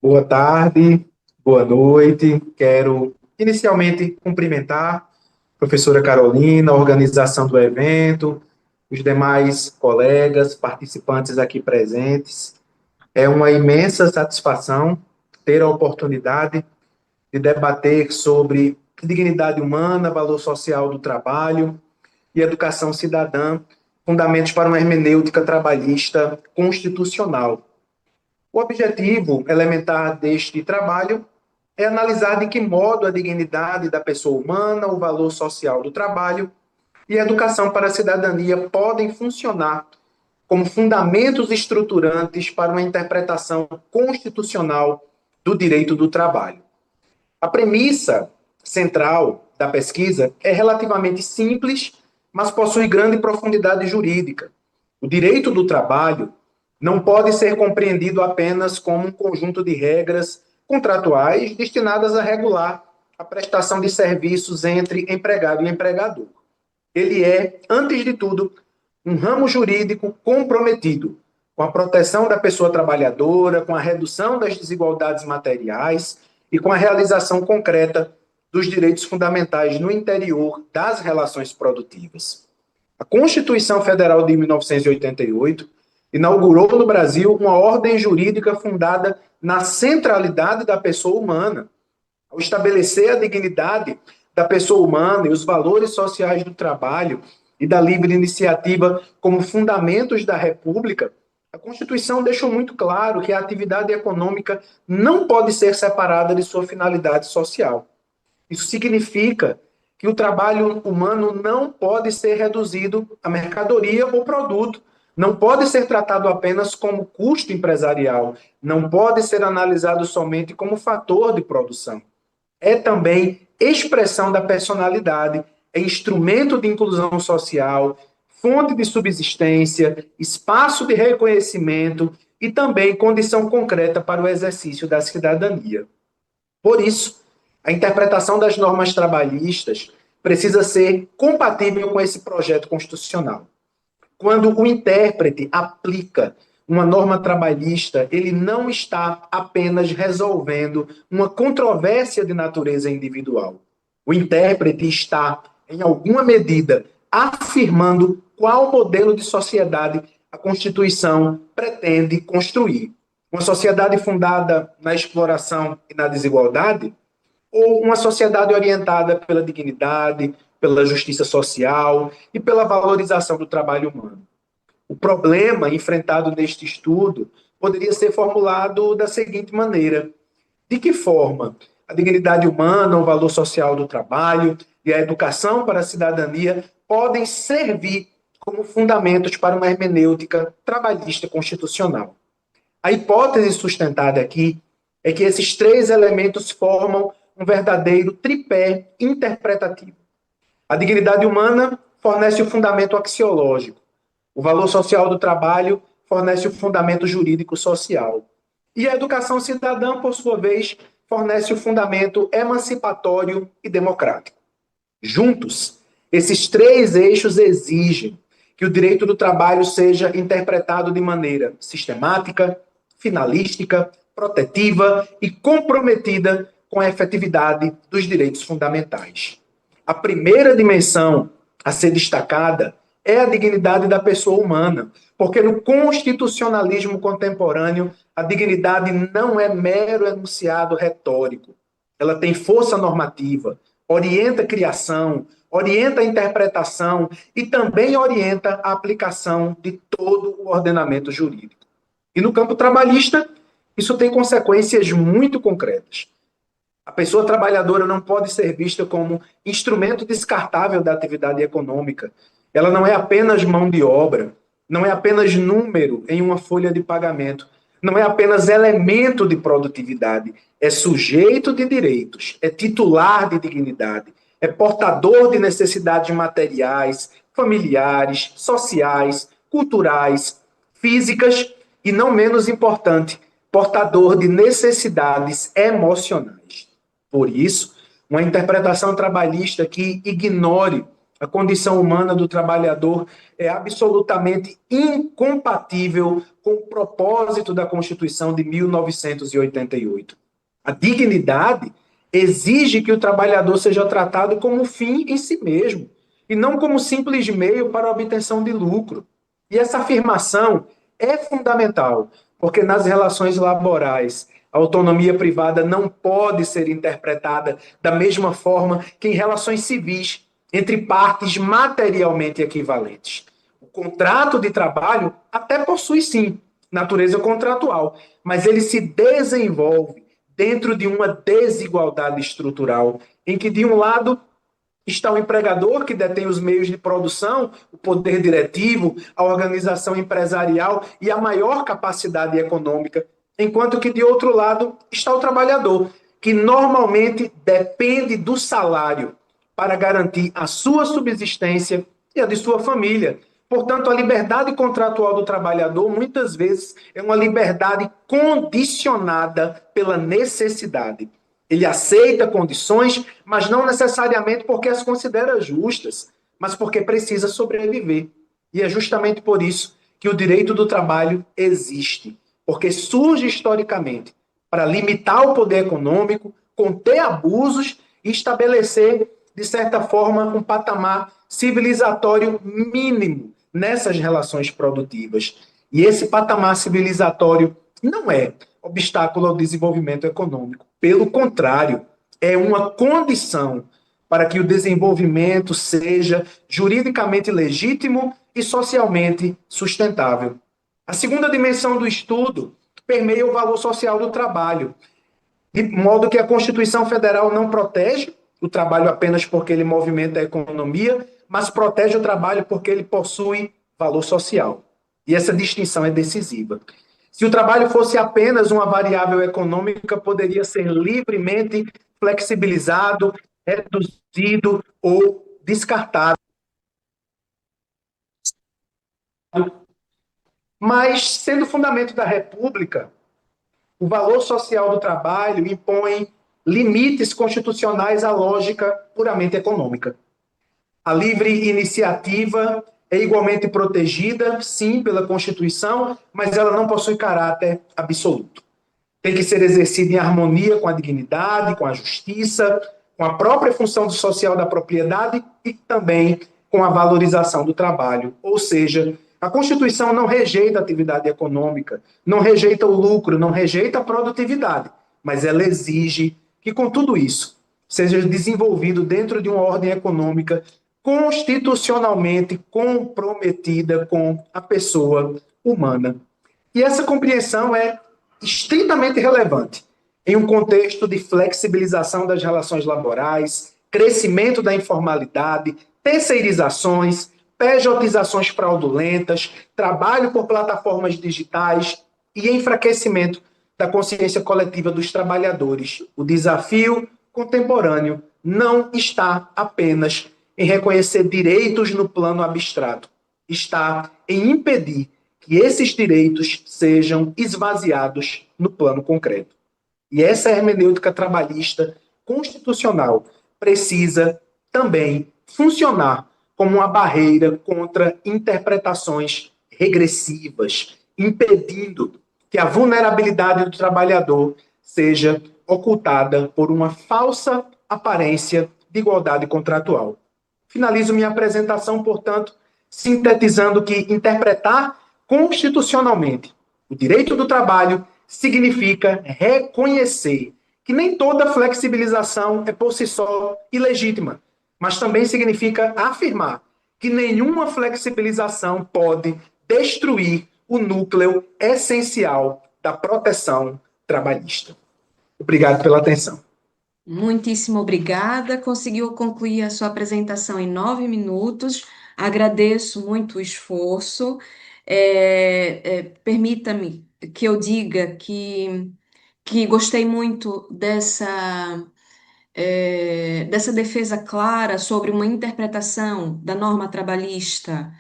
Boa tarde, boa noite. Quero inicialmente cumprimentar a professora Carolina, a organização do evento, os demais colegas, participantes aqui presentes. É uma imensa satisfação ter a oportunidade de debater sobre dignidade humana, valor social do trabalho e educação cidadã, fundamentos para uma hermenêutica trabalhista constitucional. O objetivo elementar deste trabalho é analisar de que modo a dignidade da pessoa humana, o valor social do trabalho e a educação para a cidadania podem funcionar como fundamentos estruturantes para uma interpretação constitucional do direito do trabalho. A premissa central da pesquisa é relativamente simples, mas possui grande profundidade jurídica. O direito do trabalho não pode ser compreendido apenas como um conjunto de regras contratuais destinadas a regular a prestação de serviços entre empregado e empregador. Ele é, antes de tudo, um ramo jurídico comprometido com a proteção da pessoa trabalhadora, com a redução das desigualdades materiais e com a realização concreta dos direitos fundamentais no interior das relações produtivas. A Constituição Federal de 1988 inaugurou no Brasil uma ordem jurídica fundada na centralidade da pessoa humana. Ao estabelecer a dignidade da pessoa humana e os valores sociais do trabalho e da livre iniciativa como fundamentos da República, a Constituição deixou muito claro que a atividade econômica não pode ser separada de sua finalidade social. Isso significa que o trabalho humano não pode ser reduzido a mercadoria ou produto, não pode ser tratado apenas como custo empresarial, não pode ser analisado somente como fator de produção. É também expressão da personalidade, é instrumento de inclusão social, fonte de subsistência, espaço de reconhecimento e também condição concreta para o exercício da cidadania. Por isso, a interpretação das normas trabalhistas precisa ser compatível com esse projeto constitucional. Quando o intérprete aplica uma norma trabalhista, ele não está apenas resolvendo uma controvérsia de natureza individual. O intérprete está, em alguma medida, afirmando qual modelo de sociedade a Constituição pretende construir. Uma sociedade fundada na exploração e na desigualdade, ou uma sociedade orientada pela dignidade, pela justiça social e pela valorização do trabalho humano. O problema enfrentado neste estudo poderia ser formulado da seguinte maneira: de que forma a dignidade humana, o valor social do trabalho e a educação para a cidadania podem servir como fundamentos para uma hermenêutica trabalhista constitucional? A hipótese sustentada aqui é que esses três elementos formam um verdadeiro tripé interpretativo. A dignidade humana fornece o fundamento axiológico. O valor social do trabalho fornece o fundamento jurídico-social. E a educação cidadã, por sua vez, fornece o fundamento emancipatório e democrático. Juntos, esses três eixos exigem que o direito do trabalho seja interpretado de maneira sistemática, finalística, protetiva e comprometida com a efetividade dos direitos fundamentais. A primeira dimensão a ser destacada é a dignidade da pessoa humana, porque no constitucionalismo contemporâneo, a dignidade não é mero enunciado retórico. Ela tem força normativa, orienta a criação, orienta a interpretação e também orienta a aplicação de todo o ordenamento jurídico. E no campo trabalhista, isso tem consequências muito concretas. A pessoa trabalhadora não pode ser vista como instrumento descartável da atividade econômica. Ela não é apenas mão de obra, não é apenas número em uma folha de pagamento, não é apenas elemento de produtividade, é sujeito de direitos, é titular de dignidade, é portador de necessidades materiais, familiares, sociais, culturais, físicas e, não menos importante, portador de necessidades emocionais. Por isso, uma interpretação trabalhista que ignore a condição humana do trabalhador é absolutamente incompatível com o propósito da Constituição de 1988. A dignidade exige que o trabalhador seja tratado como fim em si mesmo, e não como simples meio para a obtenção de lucro. E essa afirmação é fundamental, porque nas relações laborais, a autonomia privada não pode ser interpretada da mesma forma que em relações civis, entre partes materialmente equivalentes. O contrato de trabalho até possui, sim, natureza contratual, mas ele se desenvolve dentro de uma desigualdade estrutural, em que, de um lado, está o empregador, que detém os meios de produção, o poder diretivo, a organização empresarial e a maior capacidade econômica, enquanto que, de outro lado, está o trabalhador, que normalmente depende do salário para garantir a sua subsistência e a de sua família. Portanto, a liberdade contratual do trabalhador, muitas vezes, é uma liberdade condicionada pela necessidade. Ele aceita condições, mas não necessariamente porque as considera justas, mas porque precisa sobreviver. E é justamente por isso que o direito do trabalho existe, porque surge historicamente para limitar o poder econômico, conter abusos e estabelecer, de certa forma, um patamar civilizatório mínimo nessas relações produtivas. E esse patamar civilizatório não é obstáculo ao desenvolvimento econômico. Pelo contrário, é uma condição para que o desenvolvimento seja juridicamente legítimo e socialmente sustentável. A segunda dimensão do estudo permeia o valor social do trabalho, de modo que a Constituição Federal não protege o trabalho apenas porque ele movimenta a economia, mas protege o trabalho porque ele possui valor social. E essa distinção é decisiva. Se o trabalho fosse apenas uma variável econômica, poderia ser livremente flexibilizado, reduzido ou descartado. Mas, sendo fundamento da República, o valor social do trabalho impõe limites constitucionais à lógica puramente econômica. A livre iniciativa é igualmente protegida, sim, pela Constituição, mas ela não possui caráter absoluto. Tem que ser exercida em harmonia com a dignidade, com a justiça, com a própria função social da propriedade e também com a valorização do trabalho. Ou seja, a Constituição não rejeita a atividade econômica, não rejeita o lucro, não rejeita a produtividade, mas ela exige que, com tudo isso, seja desenvolvido dentro de uma ordem econômica constitucionalmente comprometida com a pessoa humana. E essa compreensão é estritamente relevante em um contexto de flexibilização das relações laborais, crescimento da informalidade, terceirizações, pejotizações fraudulentas, trabalho por plataformas digitais e enfraquecimento da consciência coletiva dos trabalhadores. O desafio contemporâneo não está apenas em reconhecer direitos no plano abstrato, está em impedir que esses direitos sejam esvaziados no plano concreto. E essa hermenêutica trabalhista constitucional precisa também funcionar como uma barreira contra interpretações regressivas, impedindo que a vulnerabilidade do trabalhador seja ocultada por uma falsa aparência de igualdade contratual. Finalizo minha apresentação, portanto, sintetizando que interpretar constitucionalmente o direito do trabalho significa reconhecer que nem toda flexibilização é por si só ilegítima, mas também significa afirmar que nenhuma flexibilização pode destruir o núcleo essencial da proteção trabalhista. Obrigado pela atenção. Muitíssimo obrigada. Conseguiu concluir a sua apresentação em 9 minutos. Agradeço muito o esforço. Permita-me que eu diga que gostei muito dessa defesa clara sobre uma interpretação da norma trabalhista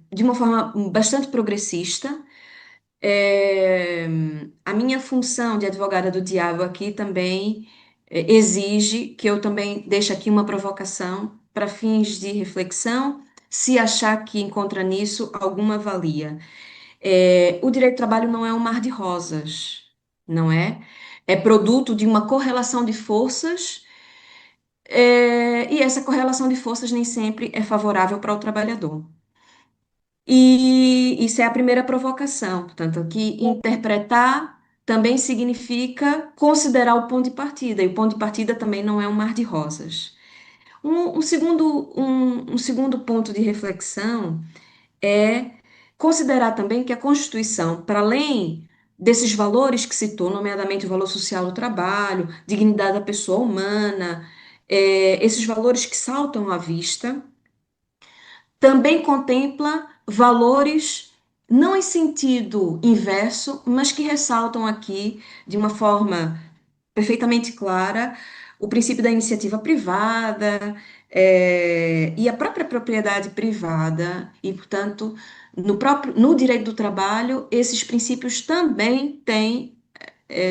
de uma forma bastante progressista. A minha função de advogada do diabo aqui também exige que eu também deixe aqui uma provocação para fins de reflexão, se achar que encontra nisso alguma valia. O direito do trabalho não é um mar de rosas, não é? É produto de uma correlação de forças, e essa correlação de forças nem sempre é favorável para o trabalhador. E isso é a primeira provocação, portanto, que interpretar também significa considerar o ponto de partida, e o ponto de partida também não é um mar de rosas. Um segundo ponto de reflexão é considerar também que a Constituição, para além desses valores que citou, nomeadamente o valor social do trabalho, dignidade da pessoa humana, esses valores que saltam à vista, também contempla valores não em sentido inverso, mas que ressaltam aqui de uma forma perfeitamente clara o princípio da iniciativa privada, e a própria propriedade privada, e, portanto, no direito do trabalho, esses princípios também têm,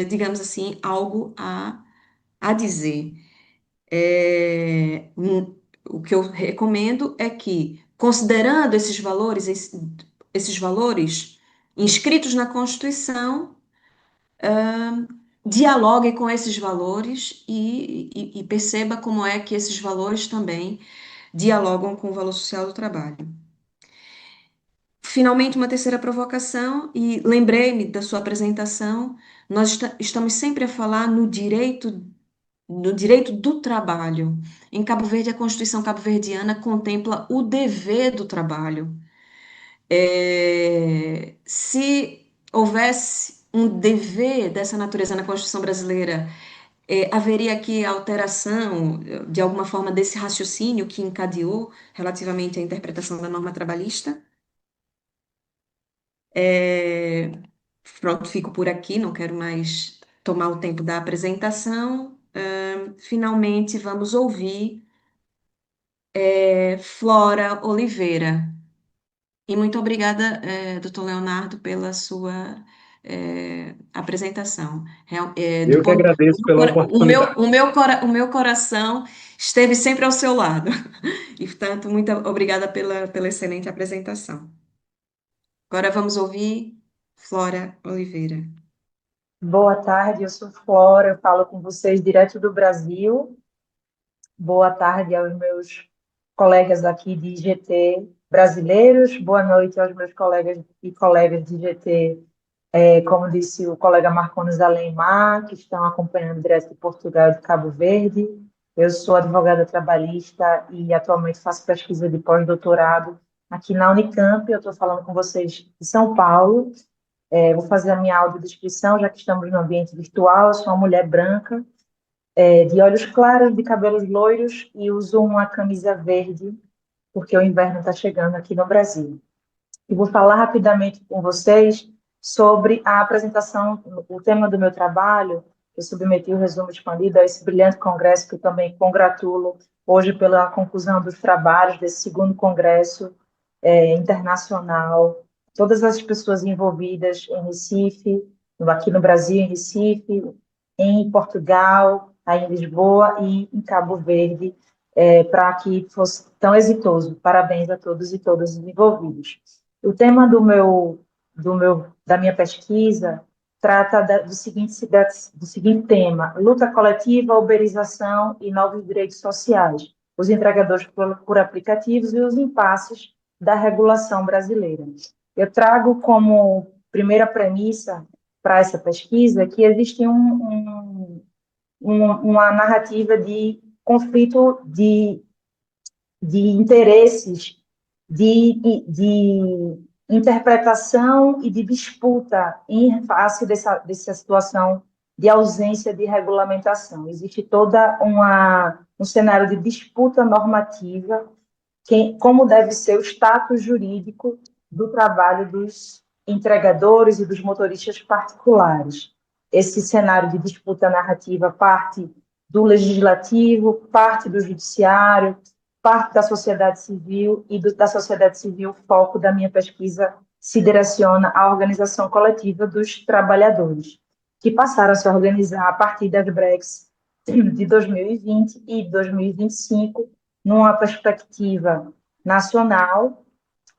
digamos assim, algo a dizer. O que eu recomendo é que, considerando esses valores inscritos na Constituição, dialogue com esses valores e perceba como é que esses valores também dialogam com o valor social do trabalho. Finalmente, uma terceira provocação, e lembrei-me da sua apresentação, nós estamos sempre a falar no direito do trabalho. Em Cabo Verde, a Constituição cabo-verdiana contempla o dever do trabalho. Se houvesse um dever dessa natureza na Constituição brasileira, haveria aqui alteração, de alguma forma, desse raciocínio que encadeou relativamente à interpretação da norma trabalhista? Pronto, fico por aqui, não quero mais tomar o tempo da apresentação. Finalmente, vamos ouvir Flora Oliveira. E muito obrigada, doutor Leonardo, pela sua apresentação. Eu que agradeço pela oportunidade. O meu coração esteve sempre ao seu lado. E, portanto, muito obrigada pela excelente apresentação. Agora vamos ouvir Flora Oliveira. Boa tarde, eu sou Flora, eu falo com vocês direto do Brasil. Boa tarde aos meus colegas aqui de IGT brasileiros, boa noite aos meus colegas e colegas de IGT Como disse o colega Marcones Alemar, que estão acompanhando direto de Portugal e de Cabo Verde. Eu sou advogada trabalhista e atualmente faço pesquisa de pós-doutorado aqui na Unicamp. Eu estou falando com vocês de São Paulo. Vou fazer a minha audiodescrição, já que estamos no ambiente virtual. Eu sou uma mulher branca, de olhos claros, de cabelos loiros e uso uma camisa verde, porque o inverno está chegando aqui no Brasil. E vou falar rapidamente com vocês sobre a apresentação, o tema do meu trabalho. Eu submeti o resumo expandido a esse brilhante congresso, que eu também congratulo hoje pela conclusão dos trabalhos desse segundo congresso internacional. Todas as pessoas envolvidas em Recife, aqui no Brasil, em Recife, em Portugal, aí em Lisboa e em Cabo Verde, para que fosse tão exitoso. Parabéns a todos e todas os envolvidos. O tema da minha pesquisa trata do seguinte tema: luta coletiva, uberização e novos direitos sociais, os entregadores por aplicativos e os impasses da regulação brasileira. Eu trago como primeira premissa para essa pesquisa que existe uma narrativa de conflito de interesses, de interpretação e de disputa em face dessa situação de ausência de regulamentação. Existe toda um cenário de disputa normativa, como deve ser o status jurídico do trabalho dos entregadores e dos motoristas particulares. Esse cenário de disputa narrativa parte do legislativo, parte do judiciário, parte da sociedade civil, e da sociedade civil, o foco da minha pesquisa se direciona à organização coletiva dos trabalhadores, que passaram a se organizar a partir das breaks de 2020 e 2025, numa perspectiva nacional,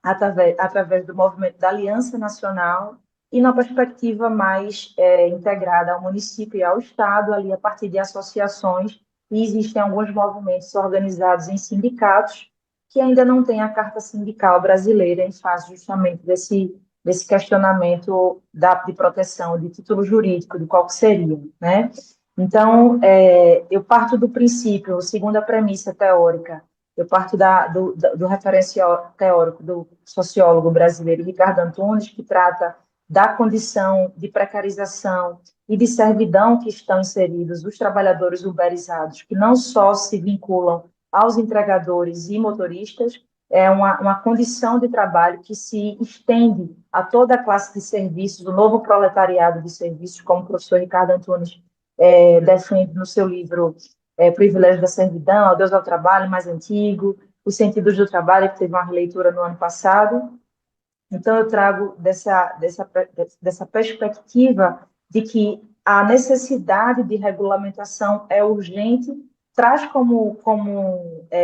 através do movimento da Aliança Nacional, e na perspectiva mais integrada ao município e ao Estado, ali a partir de associações, e existem alguns movimentos organizados em sindicatos que ainda não têm a Carta Sindical Brasileira em face justamente desse questionamento de proteção, de título jurídico, de qual que seria, né? Então, eu parto do princípio, segundo a premissa teórica, eu parto do referencial teórico do sociólogo brasileiro Ricardo Antunes, que trata da condição de precarização e de servidão que estão inseridos os trabalhadores uberizados, que não só se vinculam aos entregadores e motoristas, é uma condição de trabalho que se estende a toda a classe de serviços, o novo proletariado de serviços, como o professor Ricardo Antunes defende no seu livro Privilégio da Servidão, Adeus ao Trabalho, mais antigo, Os Sentidos do Trabalho, que teve uma releitura no ano passado. Então, eu trago dessa perspectiva de que a necessidade de regulamentação é urgente, traz como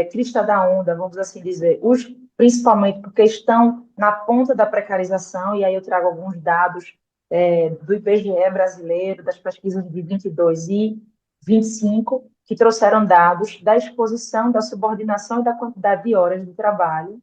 crista da onda, vamos assim dizer, principalmente porque estão na ponta da precarização, e aí eu trago alguns dados do IBGE brasileiro, das pesquisas de 22 e 25, que trouxeram dados da exposição, da subordinação e da quantidade de horas de trabalho,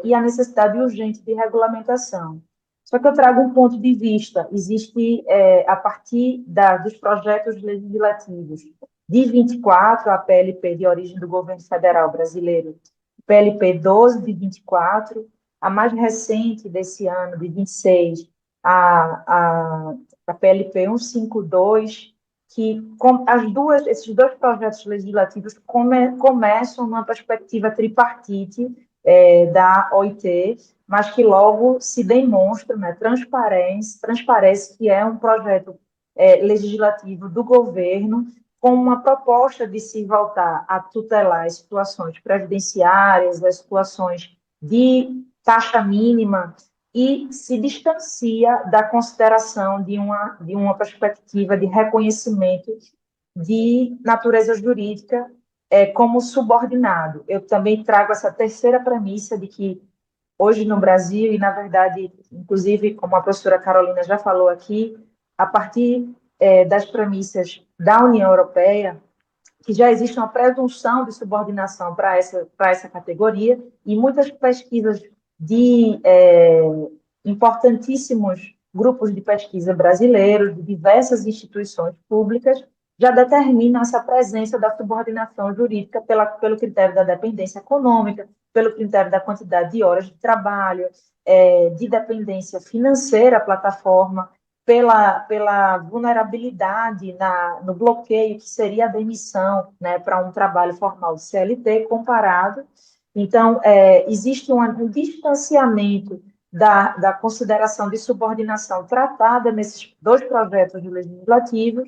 e a necessidade urgente de regulamentação. Só que eu trago um ponto de vista. Existe, a partir dos projetos legislativos de 24, a PLP de origem do governo federal brasileiro, PLP 12 de 24, a mais recente desse ano, de 26, a PLP 152, que esses dois projetos legislativos começam numa perspectiva tripartite da OIT, mas que logo se demonstra, né, transparece que é um projeto legislativo do governo com uma proposta de se voltar a tutelar as situações previdenciárias, as situações de taxa mínima, e se distancia da consideração de uma perspectiva de reconhecimento de natureza jurídica como subordinado. Eu também trago essa terceira premissa de que hoje no Brasil, e na verdade, inclusive, como a professora Carolina já falou aqui, a partir das premissas da União Europeia, que já existe uma presunção de subordinação para essa categoria, e muitas pesquisas de importantíssimos grupos de pesquisa brasileiros, de diversas instituições públicas, já determinam essa presença da subordinação jurídica pelo critério da dependência econômica, pelo critério da quantidade de horas de trabalho, de dependência financeira à plataforma, pela vulnerabilidade no bloqueio, que seria a demissão, né, para um trabalho formal de CLT comparado. Então, existe um distanciamento da consideração de subordinação tratada nesses dois projetos legislativos.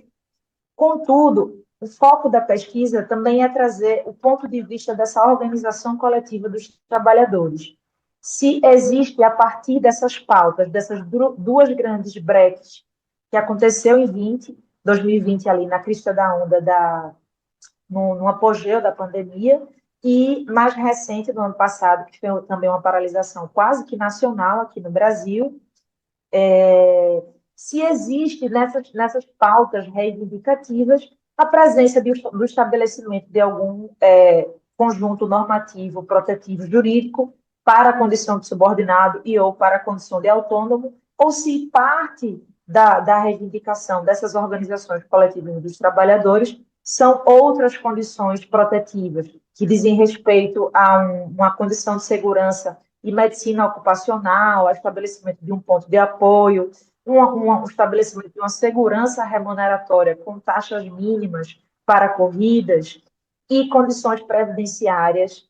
Contudo, o foco da pesquisa também é trazer o ponto de vista dessa organização coletiva dos trabalhadores. Se existe, a partir dessas pautas, dessas duas grandes breques, que aconteceu em 2020, ali na crista da onda, no apogeu da pandemia, e mais recente, no ano passado, que foi também uma paralisação quase que nacional aqui no Brasil, se existe nessas pautas reivindicativas a presença do estabelecimento de algum conjunto normativo, protetivo, jurídico para a condição de subordinado e ou para a condição de autônomo, ou se parte da reivindicação dessas organizações coletivas dos trabalhadores são outras condições protetivas que dizem respeito a uma condição de segurança e medicina ocupacional, ao estabelecimento de um ponto de apoio, um estabelecimento de uma segurança remuneratória com taxas mínimas para corridas e condições previdenciárias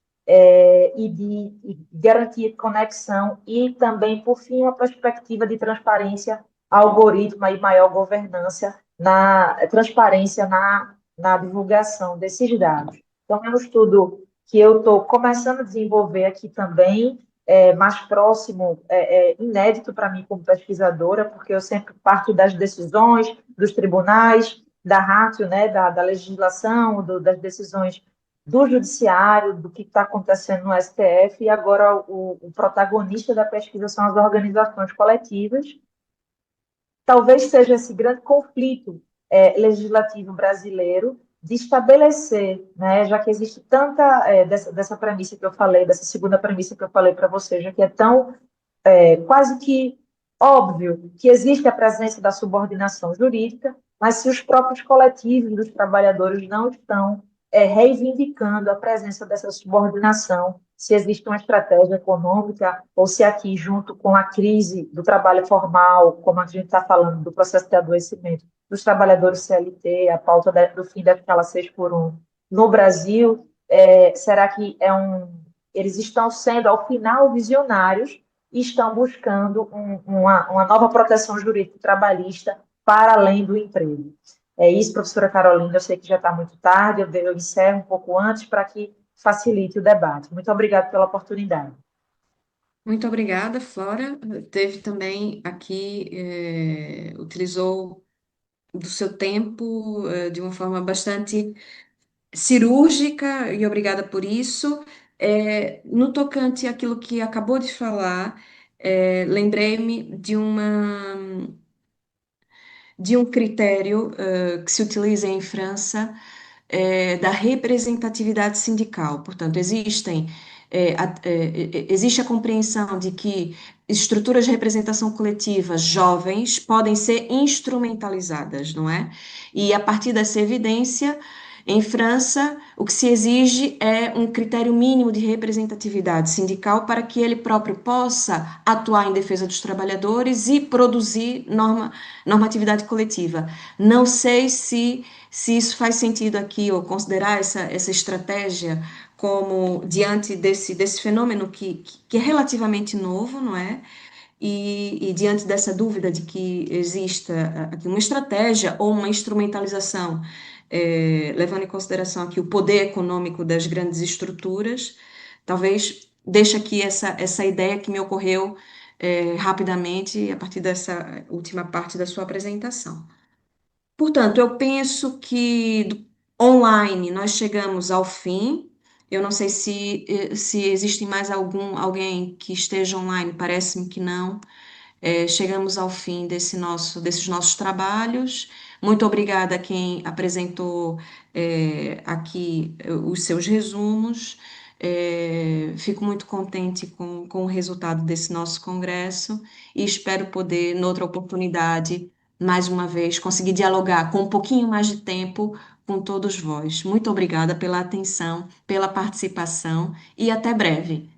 e de garantia de conexão e também, por fim, uma perspectiva de transparência algorítmica e maior governança transparência na divulgação desses dados. Então, é um estudo que eu estou começando a desenvolver aqui também, mais próximo, inédito para mim como pesquisadora, porque eu sempre parto das decisões dos tribunais, da ratio, né, da legislação, das decisões do judiciário, do que está acontecendo no STF, e agora o protagonista da pesquisa são as organizações coletivas. Talvez seja esse grande conflito legislativo brasileiro de estabelecer, né, já que existe tanta dessa premissa que eu falei, dessa segunda premissa que eu falei para você, já que é tão quase que óbvio que existe a presença da subordinação jurídica, mas se os próprios coletivos dos trabalhadores não estão reivindicando a presença dessa subordinação, se existe uma estratégia econômica, ou se aqui, junto com a crise do trabalho formal, como a gente está falando, do processo de adoecimento dos trabalhadores CLT, a pauta do fim daquela 6x1 no Brasil, será que eles estão sendo, ao final, visionários e estão buscando uma nova proteção jurídica trabalhista para além do emprego? É isso, professora Carolina, eu sei que já está muito tarde, eu encerro um pouco antes para que facilite o debate. Muito obrigada pela oportunidade. Muito obrigada, Flora. Teve também aqui, utilizou do seu tempo de uma forma bastante cirúrgica, e obrigada por isso. No tocante àquilo que acabou de falar, lembrei-me de um critério que se utiliza em França, da representatividade sindical. Portanto, existe a compreensão de que estruturas de representação coletiva jovens podem ser instrumentalizadas, não é? E a partir dessa evidência, em França, o que se exige é um critério mínimo de representatividade sindical para que ele próprio possa atuar em defesa dos trabalhadores e produzir normatividade coletiva. Não sei se isso faz sentido aqui, ou considerar essa estratégia como diante desse fenômeno que é relativamente novo, não é? E diante dessa dúvida de que exista aqui uma estratégia ou uma instrumentalização, levando em consideração aqui o poder econômico das grandes estruturas, talvez deixe aqui essa ideia que me ocorreu rapidamente a partir dessa última parte da sua apresentação. Portanto, eu penso que online nós chegamos ao fim. Eu não sei se existe mais alguém que esteja online, parece-me que não. Chegamos ao fim desses nossos trabalhos. Muito obrigada a quem apresentou aqui os seus resumos. Fico muito contente com o resultado desse nosso congresso e espero poder, noutra oportunidade, mais uma vez, conseguir dialogar com um pouquinho mais de tempo com todos vós. Muito obrigada pela atenção, pela participação e até breve.